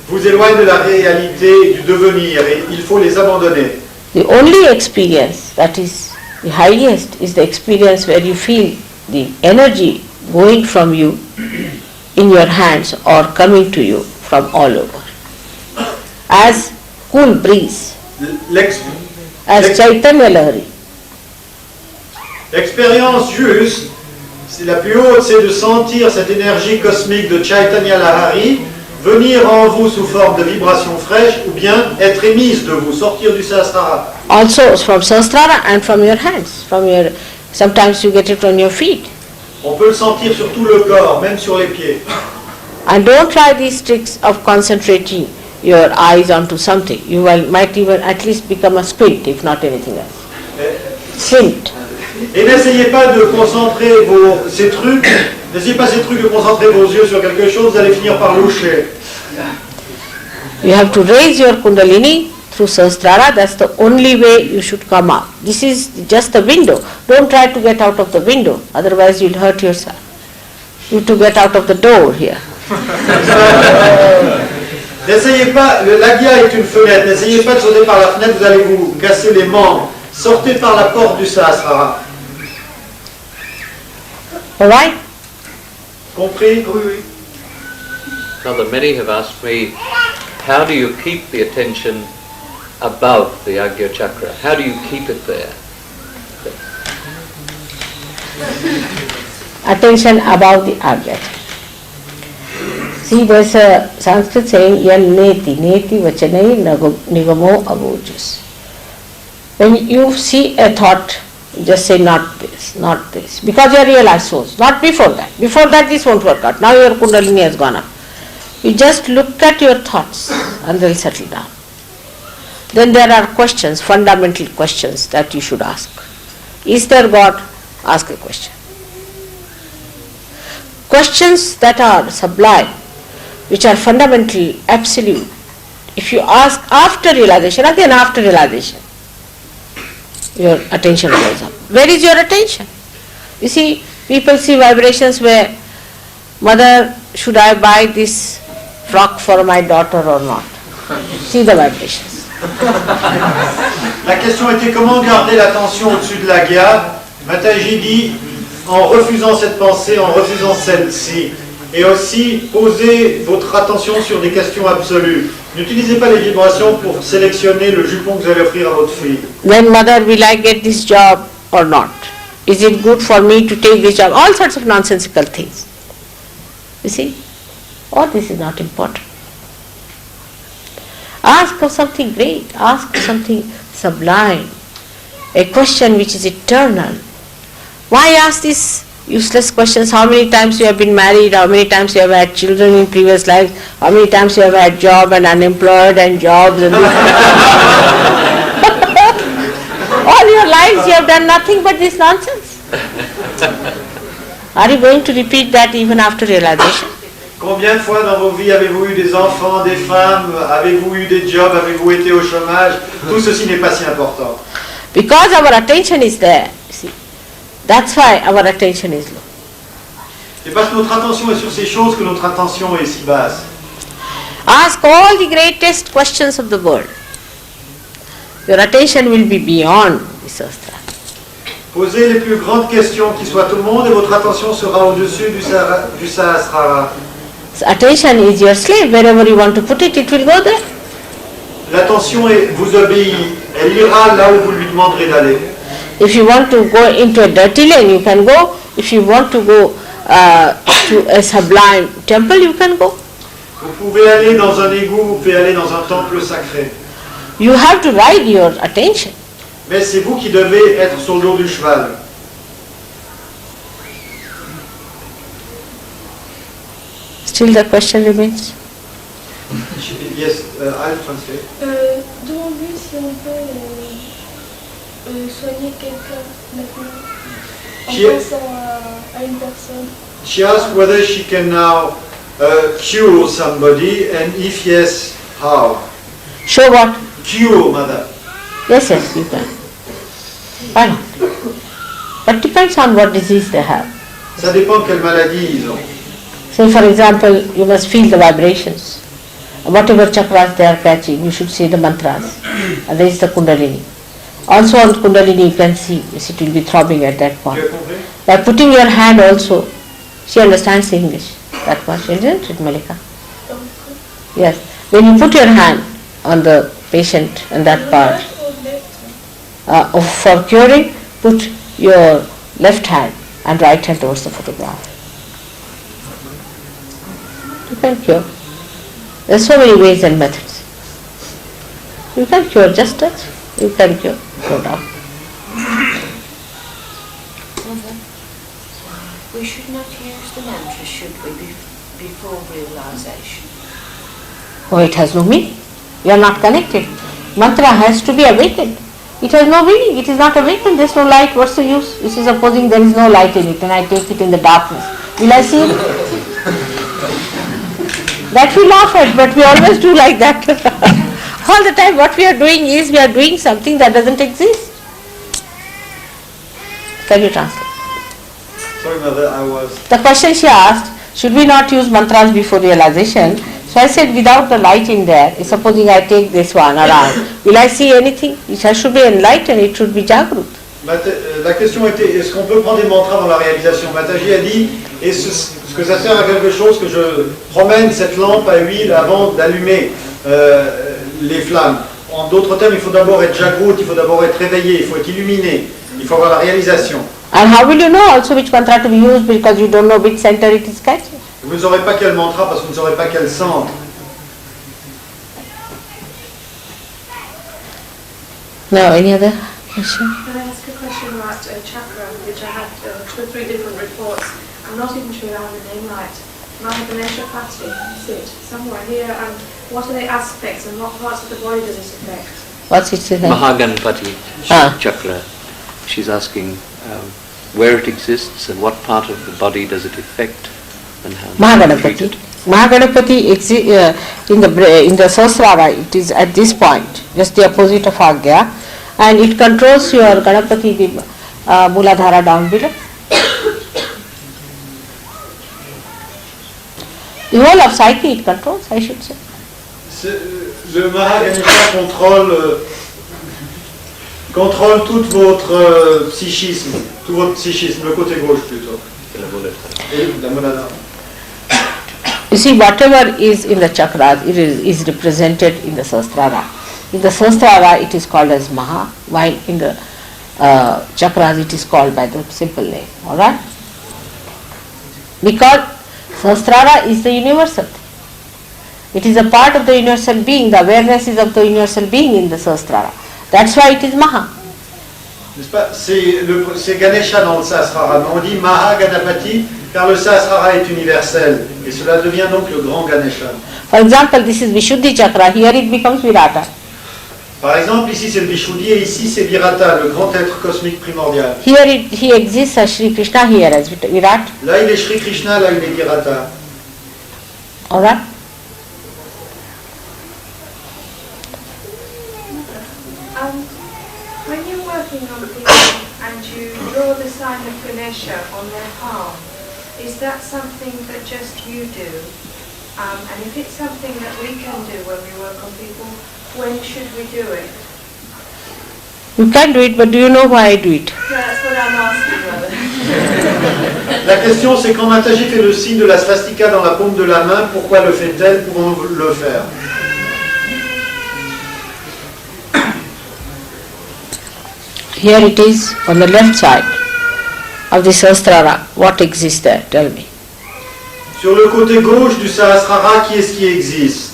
vous éloignent de la réalité et du devenir et il faut les abandonner. The only experience that is the highest is the experience where you feel the energy going from you in your hands or coming to you from all over. As cool breeze, as Chaitanya Lahari. L'expérience juste, c'est la plus haute, c'est de sentir cette énergie cosmique de Chaitanya Lahari venir en vous sous forme de vibrations fraîches ou bien être émise de vous, sortir du Sahasrara. Also from Sahasrara and from your hands, sometimes you get it on your feet. On peut le sentir sur tout le corps, même sur les pieds. And don't try these tricks of concentrating your eyes onto something. You might even at least become a squint, if not anything else. Squint. Et n'essayez pas de concentrer ces trucs de concentrer vos yeux sur quelque chose, vous allez finir par loucher. You have to raise your Kundalini through Sahasrara. That's the only way you should come out. This is just the window. Don't try to get out of the window, otherwise you'll hurt yourself. You have to get out of the door here. N'essayez pas, l'Agnya est une fenêtre, n'essayez pas de sauter par la fenêtre, vous allez vous casser les membres. Sortez par la porte du Sahasrara. Alright? Compris? Oui, oui. Now, many have asked me, how do you keep the attention above the Agnya Chakra? How do you keep it there? Attention above the Agnya Chakra. See, there's a Sanskrit saying, yan neti, neti vachanai nigamo avojus. When you see a thought, just say not this, because you are realized souls, not before that. Before that this won't work out. Now your Kundalini has gone up. You just look at your thoughts and they'll settle down. Then there are questions, fundamental questions that you should ask. Is there God? Ask a question. Questions that are sublime, which are fundamental, absolute. If you ask after realization, again after realization, your attention goes up. Where is your attention? You see, people see vibrations where, mother, should I buy this frock for my daughter or not? See the vibrations. La question était comment garder l'attention au-dessus de l'Agnya. Mataji dit, en refusant cette pensée, en refusant celle-ci. Et aussi, posez votre attention sur des questions absolues. N'utilisez pas les vibrations pour sélectionner le jupon que vous allez offrir à votre fille. When mother, will I get this job or not? Is it good for me to take this job? All sorts of nonsensical things. You see? All this is not important. Ask of something great. Ask something sublime. A question which is eternal. Why ask these useless questions? How many times you have been married? How many times you have had children in previous lives? How many times you have had job and unemployed and jobs? And all your lives you have done nothing but this nonsense. Are you going to repeat that even after realization? Combien de fois dans vos vies avez-vous eu des enfants, des femmes? Avez-vous eu des jobs? Avez-vous été au chômage? Tout ceci n'est pas si important. Because our attention is there, see, that's why our attention is low. C'est parce que notre attention est sur ces choses que notre attention est si basse. Ask all the greatest questions of the world. Your attention will be beyond the Sahasrara. Posez les plus grandes questions qui soient au monde et votre attention sera au-dessus du Sahasrara. So attention is your slave. Wherever you want to put it, it will go there. L'attention vous obéit. Elle ira là où vous lui demanderez d'aller. If you want to go into a dirty lane, you can go. If you want to go to a sublime temple, you can go. Vous pouvez aller dans un égout, vous pouvez aller dans un temple sacré. You have to ride your attention. Mais c'est vous qui devez être sur le dos du cheval. Still the question remains. Yes, I'll translate. Demande-lui si on peut soigner quelqu'un maintenant en Qui- pensant à une personne. She asked whether she can now cure somebody, and if yes, how? Show what? Cure, madame. Yes, yes, you can. Why not? But depends on what disease they have. Ça dépend quelle maladie ils ont. Say for example, you must feel the vibrations. Whatever chakras they are catching, you should say the mantras. And there is the Kundalini. Also on Kundalini you can see, yes, it will be throbbing at that Tu point. as compris? By putting your hand also, she understands English. That much, isn't it, Malika? Yes. When you put your hand on the patient and that part, for curing, put your left hand and right hand towards the photograph. You can cure. There are so many ways and methods. You can cure, just touch. You can cure, no doubt. We should not use the mantra, should we, before realization? Oh, it has no meaning. You are not connected. Mantra has to be awakened. It has no meaning. It is not awakened. There is no light. What's the use? This is supposing there is no light in it and I take it in the darkness. Will I see it? That we laugh at, but we always do like that. All the time what we are doing is we are doing something that doesn't exist. Can you translate? Sorry, mother, I was. The question she asked, should we not use mantras before realization? So I said, without the light in there, supposing I take this one around, will I see anything? It should be enlightened, it should be jagrut. La question était, est-ce qu'on peut prendre des mantras dans la réalisation? Mataji a dit, est-ce que ça sert à quelque chose que je promène cette lampe à huile avant d'allumer les flammes? En d'autres termes, il faut d'abord être jagrut, il faut d'abord être réveillé, il faut être illuminé, il faut avoir la réalisation. And how will you know also which mantra to be used because you don't know which center it is catching? Vous ne saurez pas quel mantra parce que vous ne saurez pas quel centre. No, any other question? Can I ask a question about chakra, which I had 2 or 3 different reports? I'm not even sure I have the name right. Mahaganesha Pati, sit somewhere here, and what are the aspects and what parts of the body does it affect? What's its name? Mahaganpati Ah. chakra. She's asking where it exists and what part of the body does it affect and how to treat Mahaganapati. it. Mahaganapati in the Sahasrara, it is at this point, just the opposite of Agya, and it controls your Ganapati, the Muladhara down below. The whole of psyche it controls, I should say. Le Mahaganesha contrôle tout votre psychisme, tout votre psychisme, le côté gauche plutôt. Et la Muladhara. You see, whatever is in the chakras, it is represented in the Sahasrara. In the Sahasrara, it is called as Maha, while in the chakras, it is called by the simple name. All right? Because Sahasrara is the universal thing. It is a part of the universal being. The awareness is of the universal being in the Sahasrara. That's why it is Maha. N'est-ce pas? C'est Ganesha dans le Sahasrara, mais on dit Mahaganapati car le Sahasrara est universel et cela devient donc le grand Ganesha. For example, this is Vishuddhi chakra, here it becomes Virata. Par exemple, ici c'est le Vishuddhi et ici c'est Virata, le grand être cosmique primordial. Here he exists as Sri Krishna, here as Virat. Là il est Sri Krishna, là il est Virata. Alright? When you're working on people and you draw the sign of Ganesha on their palm, is that something that just you do? And if it's something that we can do when we work on people, when should we do it? You can do it, but do you know why I do it? That's what I'm asking, Mother. La question c'est quand Mataji fait le signe de la svastika dans la paume de la main, pourquoi le fait-elle? Pouvons-nous le faire? Here it is on the left side of the Sahasrara. What exists there? Tell me. Sur le côté gauche du Sahasrara, qui est-ce qui existe?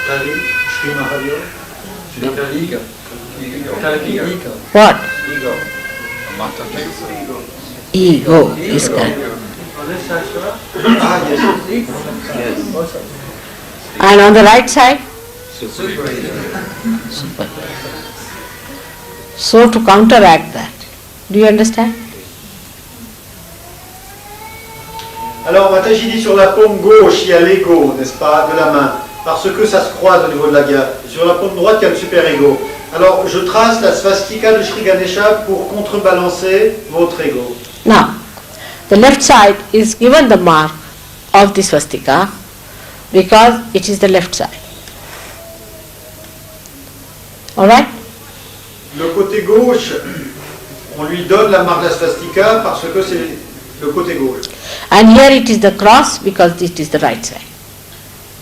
Kali, Shri Mahavira. What? Ego. Ego is correct. Ah, yes. And on the right side? Super. Super. So to counteract that, do you understand? Alors Mataji dit sur la paume gauche, il y a l'ego, n'est-ce pas, de la main, parce que ça se croise au niveau de la garde. Sur la paume droite, il y a le super-ego. Alors je trace la svastika de Shri Ganesha pour contrebalancer votre ego. Now, the left side is given the mark of the swastika because it is the left side. Alright? Le côté gauche, on lui donne la marque de la svastika parce que c'est le côté gauche. And here it is the cross because it is the right side.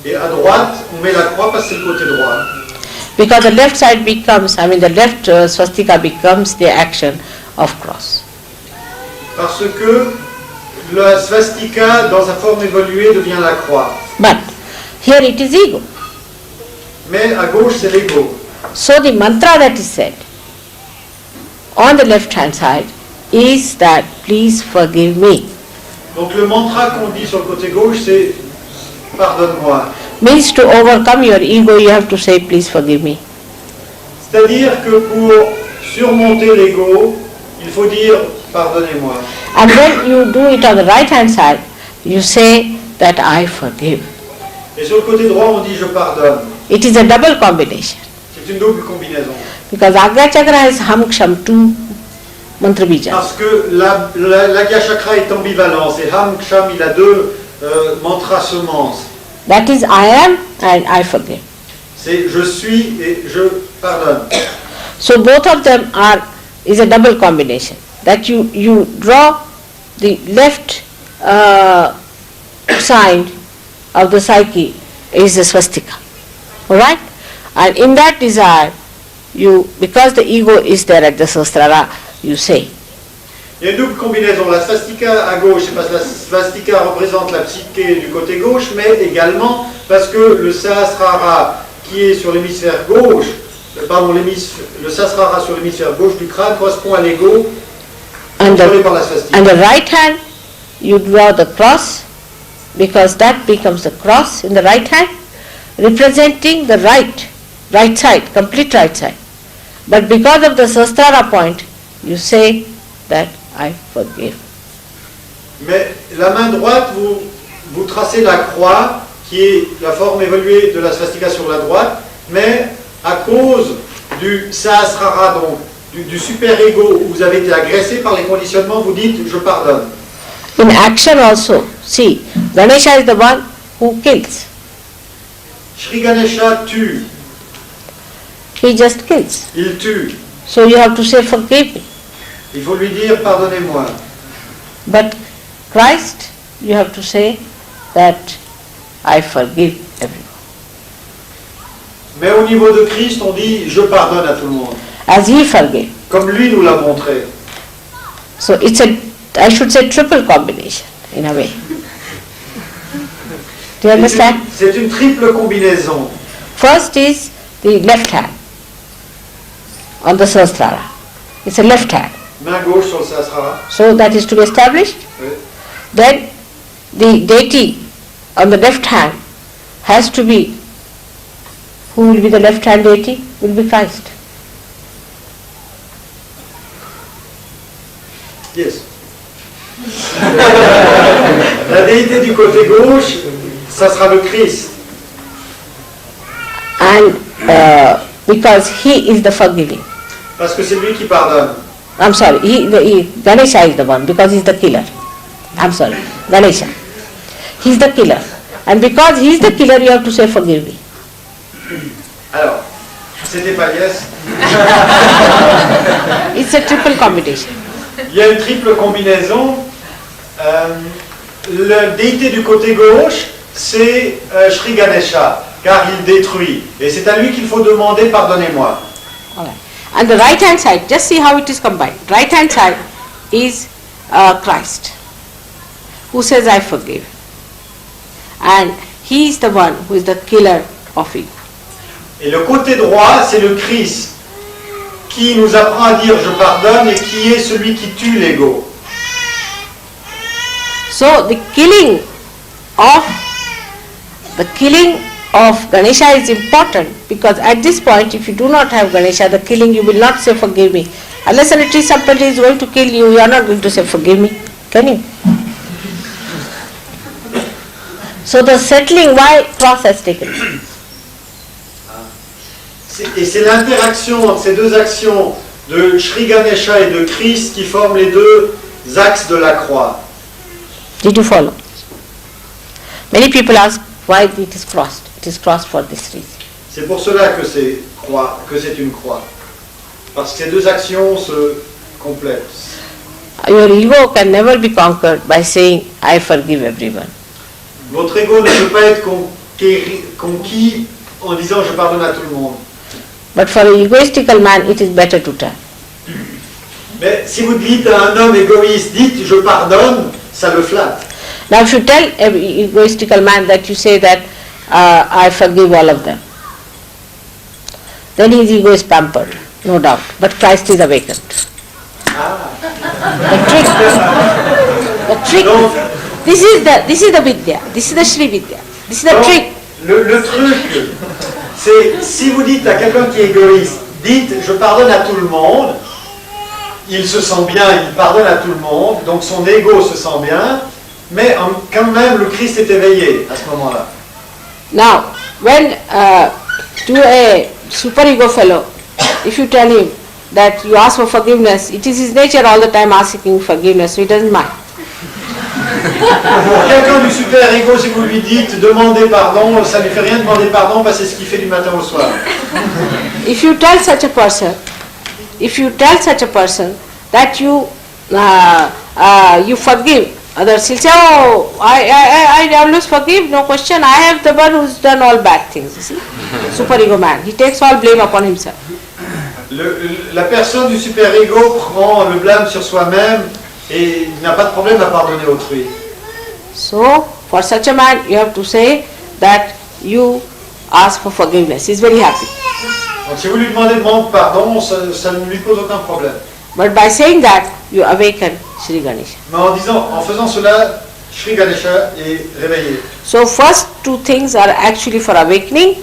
Et à droite, on met la croix parce que c'est le côté droit. Because the left side becomes, the left swastika becomes the action of cross. Parce que la svastika, dans sa forme évoluée, devient la croix. But here it is ego. Mais à gauche, c'est l'ego. So the mantra that is said on the left hand side is that please forgive me. Donc le mantra qu'on dit sur le côté gauche, c'est « Pardonne-moi ». Means to overcome your ego, you have to say please forgive me. C'est-à-dire que pour surmonter l'ego, il faut dire « Pardonnez-moi ». And when you do it on the right hand side, you say that I forgive. Et sur le côté droit, on dit « Je pardonne ». It is a double combination. C'est une double combinaison. Because Agya Chakra has Ham Ksham, two mantra bija. Parce que l'Agya Chakra est ambivalent. Et Ham Ksham, il a deux mantras semences. That is I am and I forgive. C'est « Je suis » et « Je pardonne ». So both of them is a double combination. That you draw the left side of the psyche is the swastika. Alright? And in that desire, because the ego is there at the Sahasrara, you say. Il y a une double combinaison. La svastika à gauche, c'est parce que la svastika représente la psyché du côté gauche, mais également parce que le Sahasrara qui est sur l'hémisphère gauche, le Sahasrara sur l'hémisphère gauche du crâne correspond à l'ego contrôlé par la svastika. And the right hand, you draw the cross, because that becomes the cross in the right hand, representing the right side, complete right side. But because of the Sahasrara point, you say that I forgive. Mais la main droite, vous tracez la croix, qui est la forme évoluée de la svastika sur la droite, mais à cause du Sahasrara, donc du super-ego, où vous avez été agressé par les conditionnements, vous dites « Je pardonne ». In action also, see, Ganesha is the one who kills. Shri Ganesha tue, He just kills. il tue. So you have to say forgive me. Il faut lui dire « Pardonnez-moi ». But Christ, you have to say that I forgive everyone. Mais au niveau de Christ, on dit « Je pardonne à tout le monde As he forgave. ». Comme lui nous l'a montré. So it's I should say triple combination in a way. Do you understand? C'est une triple combinaison. First is the left hand on the Sahasrara. It's a left hand. Main gauche sur le Sahasrara. So that is to be established. Oui. Then the deity on the left hand has to be, who will be the left hand deity? Will be Christ. Yes. La déité du côté gauche, ça sera le Christ. And because he is the forgiving. Parce que c'est lui qui pardonne. I'm sorry, Ganesha is the one because he's the killer. I'm sorry, Ganesha. He's the killer. And because he's the killer, you have to say forgive me. Alors, c'était pas yes. It's a triple combination. Il y a une triple combinaison. La déité du côté gauche, c'est Sri Ganesha, car il détruit. Et c'est à lui qu'il faut demander pardonnez-moi. All right. And the right hand side, just see how it is combined. Right hand side is Christ, who says I forgive. And he is the one who is the killer of ego. Et le côté droit, c'est le Christ, qui nous apprend à dire je pardonne et qui est celui qui tue l'ego. So the killing of Ganesha is important, because at this point, if you do not have Ganesha, the killing, you will not say forgive me. Unless and until somebody is going to kill you, you are not going to say forgive me. Can you? So the settling, why cross has taken? Et c'est l'interaction entre ces deux actions de Sri Ganesha et de Christ qui forment les deux axes de la croix. Did you follow? Many people ask why it is crossed. It is crossed for this reason. C'est pour cela que c'est une croix. Parce que ces deux actions se complètent. Your ego can never be conquered by saying I forgive everyone. Votre ego ne peut pas être conquis en disant je pardonne à tout le monde. But for an egoistical man, it is better to tell. Mais si vous dites à un homme égoïste, dites je pardonne, ça le flatte. Now if you tell an egoistical man that you say that I forgive all of them, then his ego is pampered, no doubt. But Christ is awakened. The trick. This is the Vidya. This is the Sri Vidya. This is the Donc, trick. le truc, c'est si vous dites à quelqu'un qui est égoïste, dites je pardonne à tout le monde, il se sent bien, il pardonne à tout le monde, donc son ego se sent bien, mais quand même le Christ est éveillé à ce moment-là. Now, when to a super ego fellow, if you tell him that you ask for forgiveness, it is his nature all the time asking forgiveness, so he doesn't mind. Pour quelqu'un du super ego, si vous lui dites demandez pardon, ça ne lui fait rien de demander pardon parce que c'est ce qu'il fait du matin au soir. If you tell such a person that you forgive others, he'll say, oh, I always forgive, no question, I have the one who's done all bad things, you see. Super ego man, he takes all blame upon himself. La personne du super ego prend le blâme sur soi-même et il n'a pas de problème à pardonner autrui. So, for such a man, you have to say that you ask for forgiveness. He's very happy. Donc si vous lui demandez de pardon, ça ne lui pose aucun problème. But by saying that, you awaken Sri Ganesha. Mais en faisant cela, Sri Ganesha est réveillé. So first two things are actually for awakening,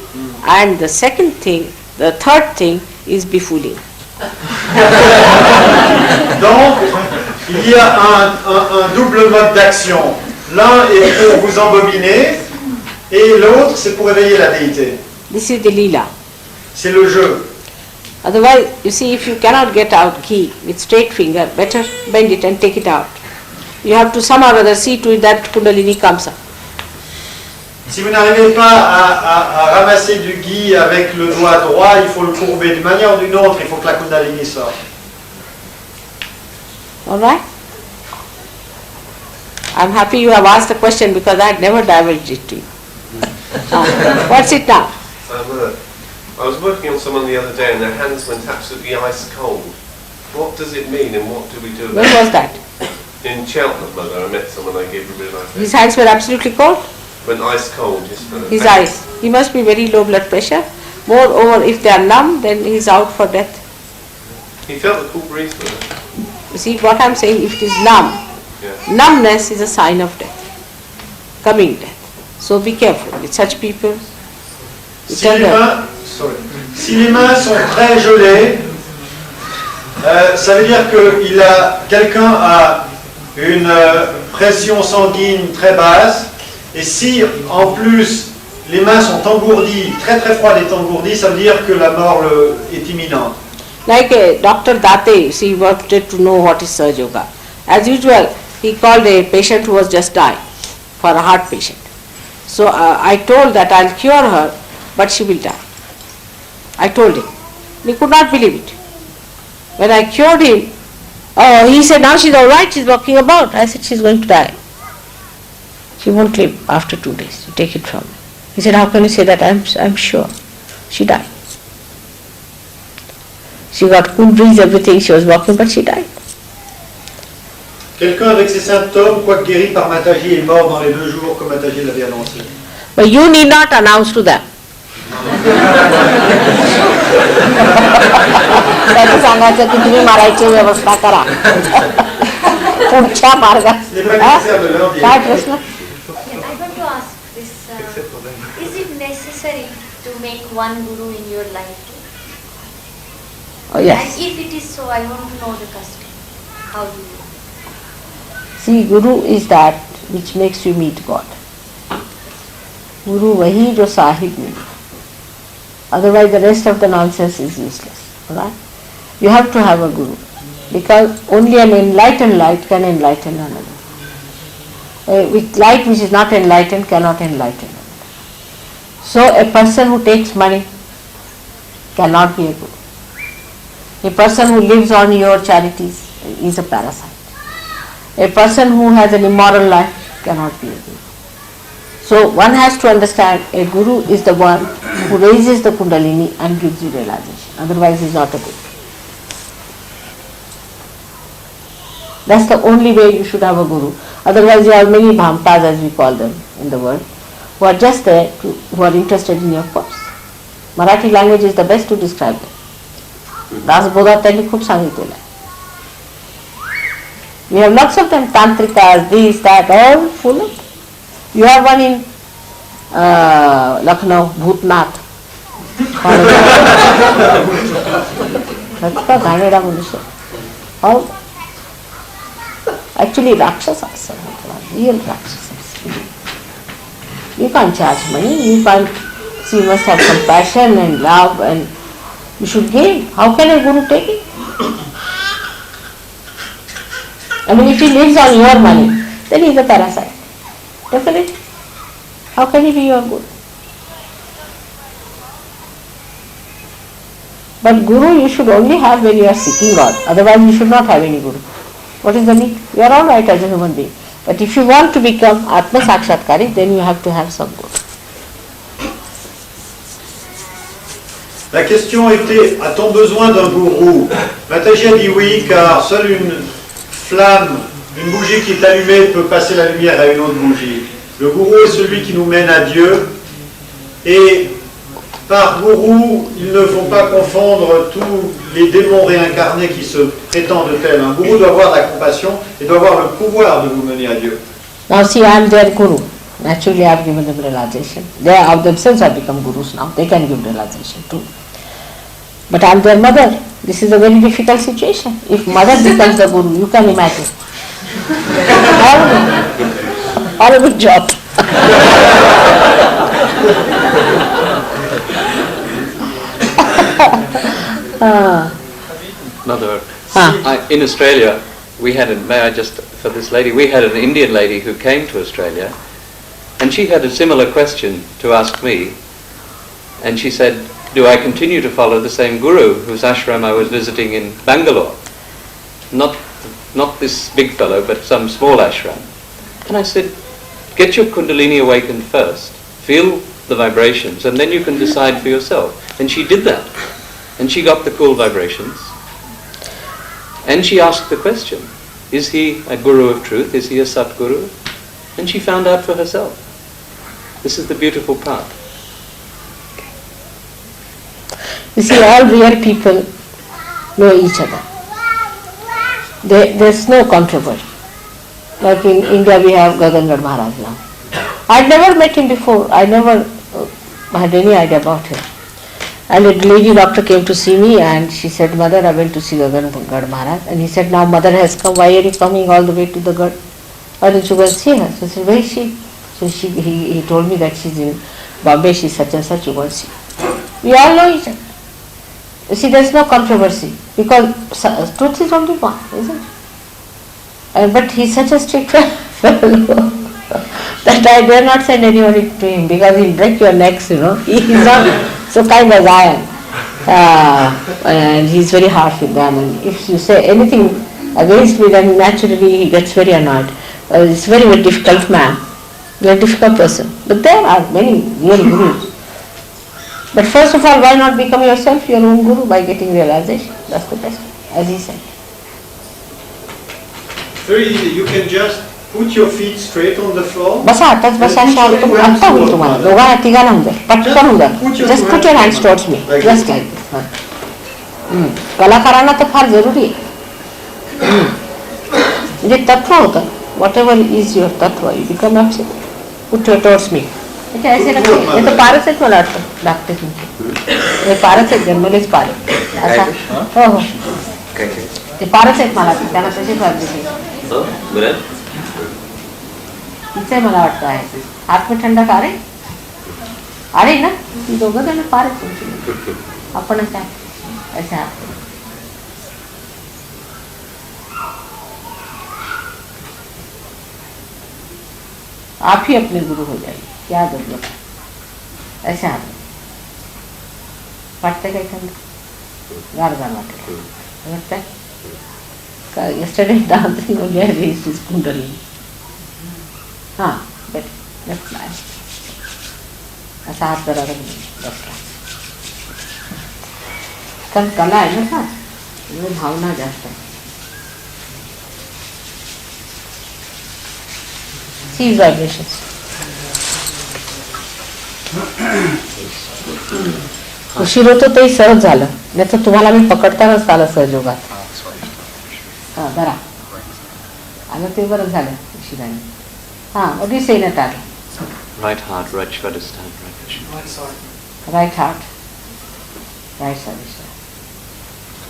and the third thing is befooling. Donc, il y a un double mode d'action. L'un est pour vous embobiner, et l'autre c'est pour éveiller la déité. This is the lila. C'est le jeu. Otherwise, you see, if you cannot get out key with straight finger, better bend it and take it out. You have to somehow or other see to it that Kundalini comes up. Si vous n'arrivez pas à ramasser du gui avec le doigt droit, il faut le courber d'une manière ou d'une autre, il faut que la Kundalini sorte. All right? I'm happy you have asked the question because I had never divulged it to you. What's it now? I was working on someone the other day and their hands went absolutely ice cold. What does it mean and what do we do about When it? was that? In Cheltenham, Mother, I met someone I gave a really nice His hands were absolutely cold? Went ice cold. His eyes. He must be very low blood pressure. Moreover, if they are numb, then he is out for death. He felt the cool breeze with it. You see what I'm saying? If it is numb, Yeah. numbness is a sign of death, coming death. So be careful with such people. Si les mains sont très gelées, ça veut dire que quelqu'un a une pression sanguine très basse, et si en plus les mains sont engourdies, très très froides et engourdies, ça veut dire que la mort est imminente. Like Dr. Date, she wanted to know what is Sahaja Yoga. As usual, he called a patient who was just dying, for a heart patient. So I told that I'll cure her, but she will die. I told him. He could not believe it. When I cured him, he said, now she's all right, she's walking about. I said, she's going to die. She won't live after 2 days. You take it from me. He said, how can you say that? I'm sure. She died. She got cool breeze, everything, she was walking, but she died. Quelqu'un avec ces symptômes, quoique guéri par Mataji, est mort dans les 2 jours comme Mataji l'avait annoncé. But you need not announce to them. त्याचं सांगायचं की तुम्ही मारायची व्यवस्था करा पुढच्या मार्गात काय प्रश्न? I want to ask this, is it necessary to make one guru in your life? Oh, yes. And if it is so, I want to know the custom. How do you? See, Guru is that which makes you meet God. Guru वही जो साहिब मिले. Otherwise the rest of the nonsense is useless. Right? You have to have a Guru. Because only an enlightened light can enlighten another. With light which is not enlightened cannot enlighten another. So a person who takes money cannot be a Guru. A person who lives on your charities is a parasite. A person who has an immoral life cannot be a Guru. So one has to understand a Guru is the one who raises the Kundalini and gives you realization. Otherwise he is not a Guru. That's the only way you should have a Guru. Otherwise you have many bhampas, as we call them in the world, who are just there, who are interested in your purse. Marathi language is the best to describe them. दासबोधात त्यांनी खूप सांगितलेलं आहे. We have lots of them, tantrikas, this, that, all full of. You have one in Lucknow, Bhutnath. That's घाणेरडा मनुष्य. All actually Rakshasas, real Rakshasas. You can't charge money, you can't, so you must have compassion and love and you should give. How can a Guru take it? I mean, if he lives on your money, then he is a parasite. Definitely. How can he be your Guru? But Guru you should only have when you are seeking God. Otherwise you should not have any Guru. What is the need? You are all right as a human being. But if you want to become Atma Sakshatkari, then you have to have some Guru. La question était, a-t-on besoin d'un gourou? Mataji a dit oui, car seule une flamme, une bougie qui est allumée peut passer la lumière à une autre bougie. Le gourou est celui qui nous mène à Dieu. Et par gourou, il ne faut pas confondre tous les démons réincarnés qui se prétendent tels. Un gourou doit avoir la compassion et doit avoir le pouvoir de vous mener à Dieu. Now see, I am their Guru. Naturally I have given them realization. They of themselves have become Gurus now. They can give realization too. But I am their mother. This is a very difficult situation. If mother becomes the Guru, you can imagine. Horrible job. Mother, in Australia, we had, for this lady, we had an Indian lady who came to Australia, and she had a similar question to ask me, and she said, do I continue to follow the same Guru whose ashram I was visiting in Bangalore? Not this big fellow, but some small ashram. And I said, get your Kundalini awakened first, feel the vibrations, and then you can decide for yourself. And she did that. And she got the cool vibrations. And she asked the question, is he a Guru of truth? Is he a Satguru? And she found out for herself. This is the beautiful part. You see, all real people know each other. There's no controversy. Like in India we have Gagangarh Maharaj now. I'd never met him before. I never had any idea about him. And a lady doctor came to see me and she said, Mother, I went to see Gagangarh Maharaj. And he said, now Mother has come, why are you coming all the way to the Garh? Why don't you go and see her? So I said, where is she? So he told me that she's in Bombay, she's such and such, you won't see. We all know each other. You see, there's no controversy because truth is only one, isn't it? But he's such a strict fellow that I dare not send anybody to him because he'll break your necks, you know. He's not so kind as I am. And he's very harsh with them. And if you say anything against me, then naturally he gets very annoyed. It's a very, very difficult man, very difficult person. But there are many real gurus. But first of all, why not become yourself your own guru by getting realization? That's the best, as he said. Very easy. You can just put your feet straight on the floor. बसा आताच बसा शांत आत्ता होईल तुम्हाला दोघा तिघांना होऊन जाईल पटकन होऊन जाईल just put your hands towards me just like this कलाकारांना तर फार जरुरी आहे म्हणजे तत्व होतं वॉट एव्हर इज युअर तत्व you become absent put your towards me ऐसे रखे हे तर पारच आहेत मला वाटतं लागते तुमचे हे पारच आहेत जन्मलेच पार असा हो हो ते पारच आहेत मला त्यांना तसेच वाटते तिचे मला वाटतं आहे हात में थंडा का रे अरे ना ती दोघं जण पार आहेत तुमची आपणच आहे अच्छा आप ही अपने गुरु हो जाइए क्या मतलब ऐसा वाटतं काय थंड गार गार वाटतं yesterday dancing only I raised his kundalini. Better. Left line. असा हात जरा लेफ्ट कारण कला आहे ना का भावना जास्त आहे These vibrations. उशीर होतो तेही सहज झालं नाही तर तुम्हाला मी पकडतानाच आलं सहयोगात बरा आलं ते बरं झालं उशिराने what do you say in that? Right heart, right Svadhisthana, right Krishna. Right heart, right Svadhisthana.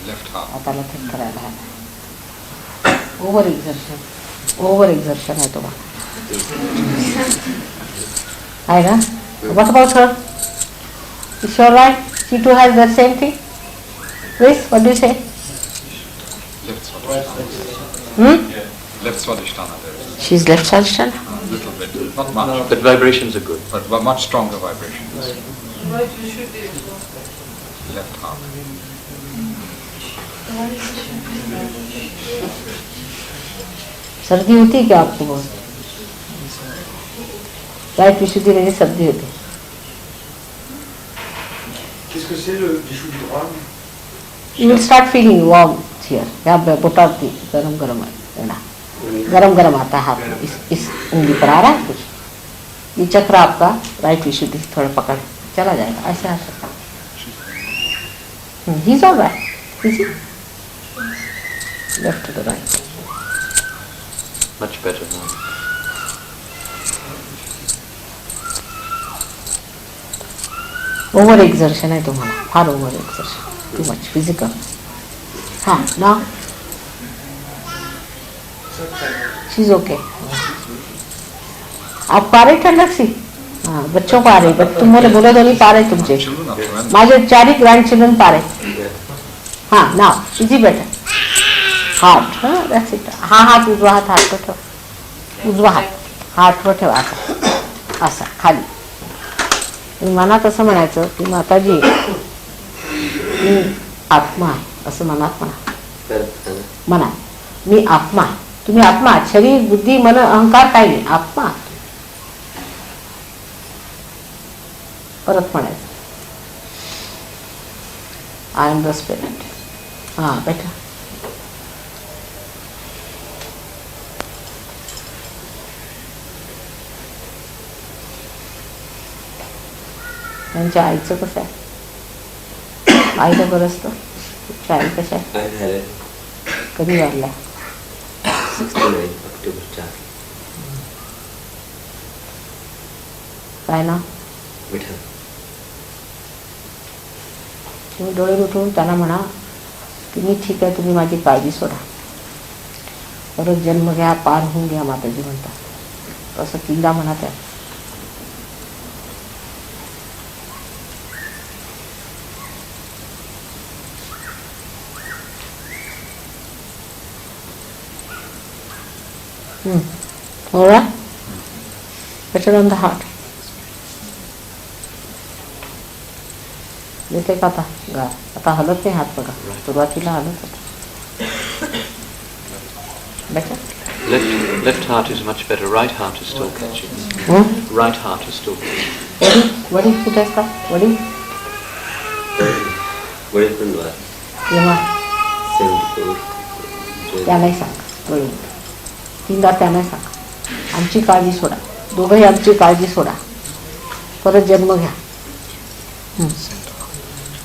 Left heart. आता लक्षात करायला हवं ओव्हर एक्झर्शन आहे तुम्हाला आहे ना what about her? Is she alright? She too has the same thing? Please, what do you say? Left Svadhisthana. Left Svadhisthana. She's left Svadhisthana? Little bit, not much. But vibrations are good. But much stronger vibrations. Left heart. सर्दी होती क्या आपको बहुत राइट विशुद्धि में सर्दी होती Qu'est-ce que c'est le Vishuddhi? You will start feeling warm here. यहाँ बोटावती गरम गरम है ना गरम गरम आता है हाथ में इस उंगली पर आ रहा है कुछ ये चक्र आपका राइट विशुद्धि थोड़ा पकड़ चला जाएगा ऐसे आ सकता he is all right left to the right Much better now. Over exertion आहे तुम्हाला फार over exertion too much physical ना शीज ओके आप पा रहे ठंडक सी बच्चों को आ रही बट तुम बोले तो नहीं पा रहे तुमचे माझे 4 ग्रैंड चिल्ड्रन पा रहे ना easy better heart that's it हात उजवा हात हातवर ठेव उजवा हात हातवर ठेवा असा खाली मनात असं म्हणायचं की माताजी मी आत्मा आहे असं मनात म्हणा मी आत्मा आहे तुम्ही आत्मा शरीर बुद्धी मन अहंकार काही नाही आत्मा परत म्हणायचं आय एम द स्पिरिट बेटा त्यांच्या आईचं कसं आहे आईला बरं असतं तुमच्या आई कशा आहे कधी वारल्या काय ना तुम्ही डोळे उठवून त्यांना म्हणा की मी ठीक आहे तुम्ही माझी काळजी सोडा परत जन्म घ्या पार होऊन घ्या माताजी म्हणतात असं 3दा म्हणा त्या All right? Better on the heart. येते का आता गार आता हलत नाही हात बघा सुरुवातीला हलत होता better Left heart is much better. Right heart is still catching. Right heart is still catching. वडील कुठे असतात वडील तेव्हा त्यालाही सांग वडील तीनदा त्यालाही सांग आमची काळजी सोडा दोघंही आमची काळजी सोडा परत जन्म घ्या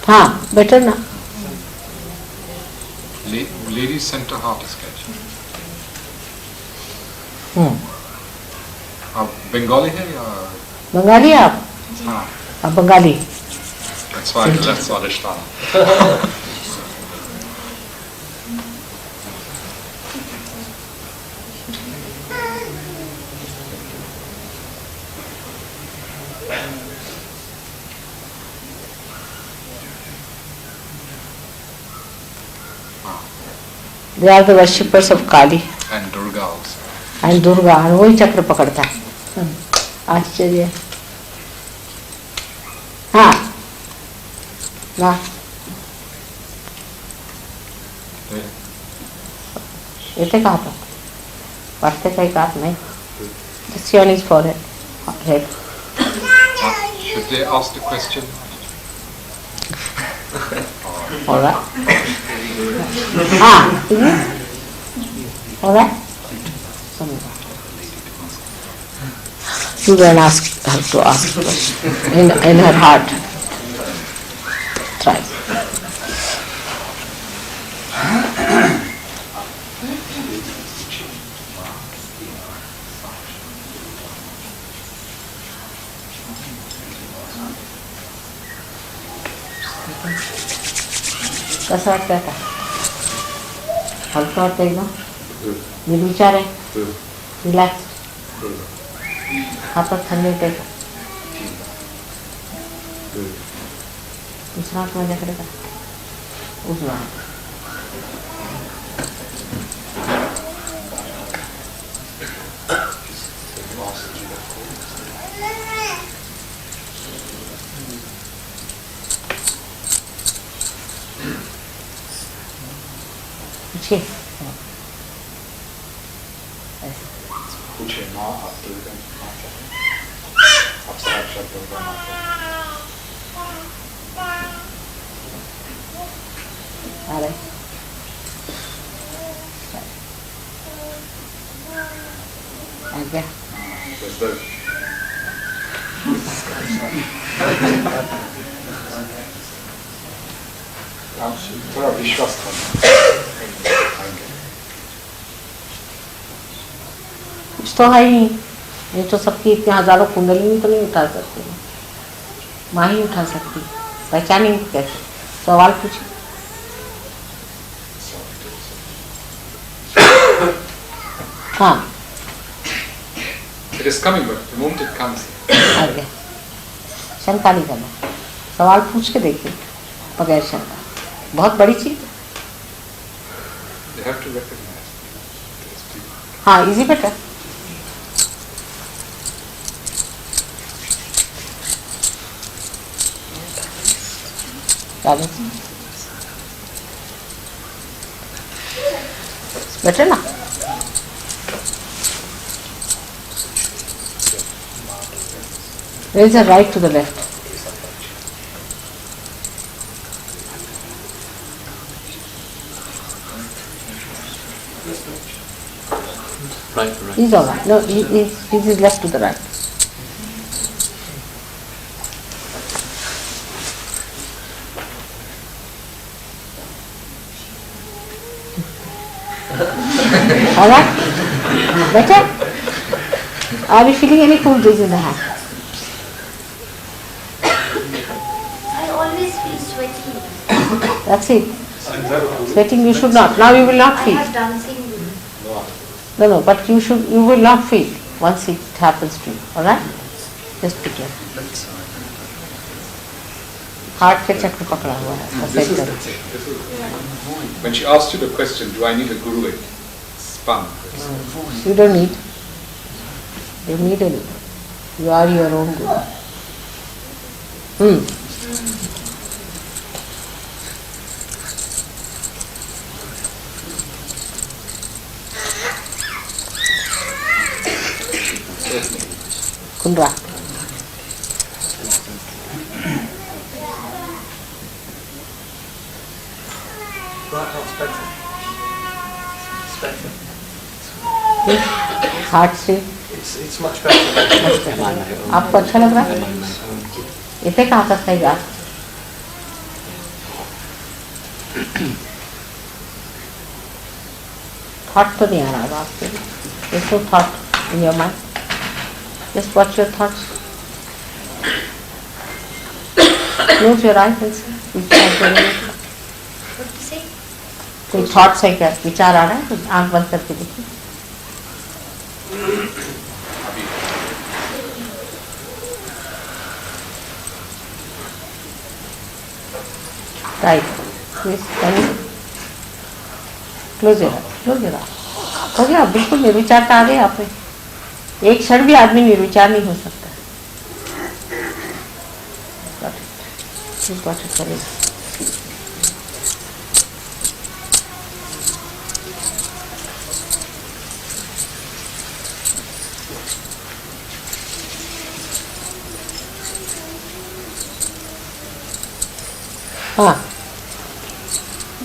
हां बेटर ना Ladies center heart is catching. Bengali है या? बंगाली आप हाँ. आप Bengali That's why left Swadhisthana. They are the worshippers of Kali And Durga also. and Durga and वही चक्र पकड़ता है आश्चर्य हाँ ना येते का आता वाटते काही का नाही This one is for head. Should they ask the question? All right. All right. You can ask her to ask in her heart. Try. कसं वाटतं आता हलकं वाटतं एकदम निर्विचार आहे रिलॅक्स हातात थंडी येते का दुसरा हात माझ्याकडे का उजवा हात पीछे पूछे माँ आप दुर्गा माता आप साक्षात दुर्गा माता आ रहे आ गया थोड़ा विश्वास कुछ तो है ही ये तो सबकी इतने हजारों कुंडली तो नहीं उठा सकती माँ ही उठा सकती पहचानेंगे कैसे सवाल पूछे हाँ It is coming, but the moment it comes, आ गया शंका नहीं करना सवाल पूछ के देखिए बगैर शंका बहुत बड़ी चीज है they have to recognize. हाँ इजी बेटर बेटर ना raise the right to the left Right to right. he's all right no he's his left to the right all right better are you feeling any cool breeze in the hand I always feel sweaty. that's it sweating you should not now you will not I feel have dancing. no but you will not feel once it happens to you all right just be careful heart के चक्र पकड़ा हुआ है When she asked you the question, do I need a guru? fun. You don't need. You need a leader. You are your own guru. Kundra. Heart से It's much better. आपको अच्छा लग रहा है? इसे कहाँ तक है यार? थॉट तो नहीं आ रहा आपके? There's no thought in your mind. Just watch your thoughts. Close your eyes and see which are going on. What to say? कोई थॉट्स है क्या? विचार आ रहा है? तो आंख बंद करके देखिए. Right. Please, can you close your eyes? Close your eyes. हो गया, बिल्कुल निर्विचारता आ गई आप में. एक क्षण भी आदमी निर्विचार नहीं हो सकता. Got it. You got it, sorry. हाँ.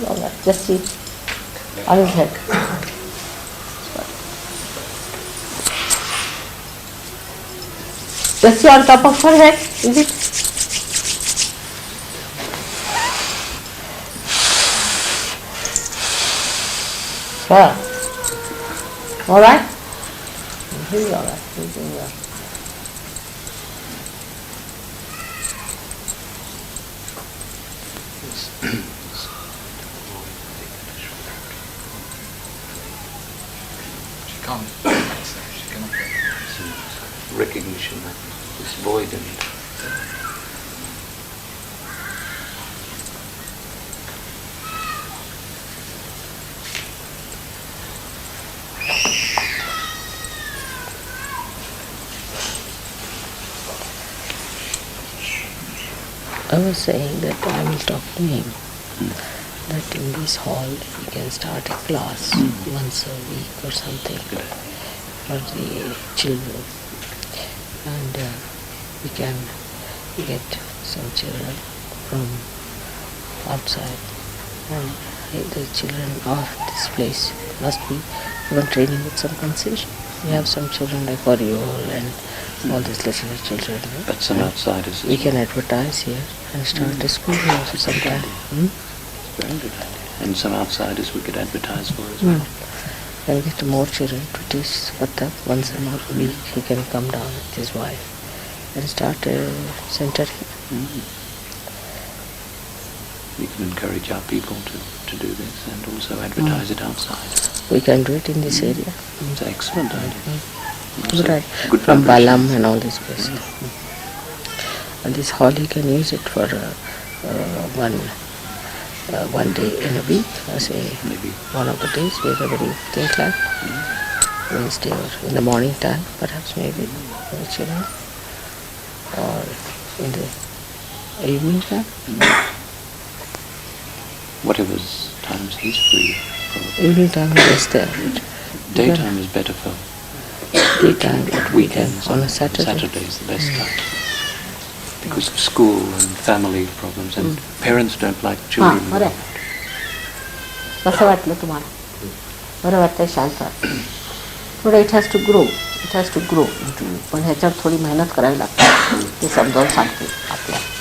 All right. Just see on his head. Just see on top of her head, is it? Sure. All right? He's all right. He's doing well. She can't. She cannot. Recognition that this void and I was saying that I will talk to him, that in this hall we can start a class once a week or something for the children, and we can get some children from outside, and the children of this place must be even training with some concession. We have some children like Oriole and all these little children. but some outsiders. We can advertise here and start a school here for some time. Very good idea. And some outsiders we could advertise for as well. And get more children to teach Kathak once a week. He can come down with his wife and start a center here. We can encourage our people to do this and also advertise it outside. We can do it in this area. It's an excellent idea. Good, right. Good From preparation. Balam and all these places. And this hall he can use it for one day in a week, say Maybe. one of the days wherever you think like. Wednesday or in the morning time, perhaps maybe for the children, or in the evening time. Whatever times he's free, probably. Evening time he is there. Daytime is better for Daytime, weekends. on a Saturday. Saturday's the best time. Because of school and family problems and parents don't like children. बरं कसं वाटलं तुम्हाला? बरं वाटतंय, शांत वाटतं. थोडं it has to grow पण ह्याच्यावर थोडी मेहनत करावी लागते. ते समजावून सांगते आपल्याला.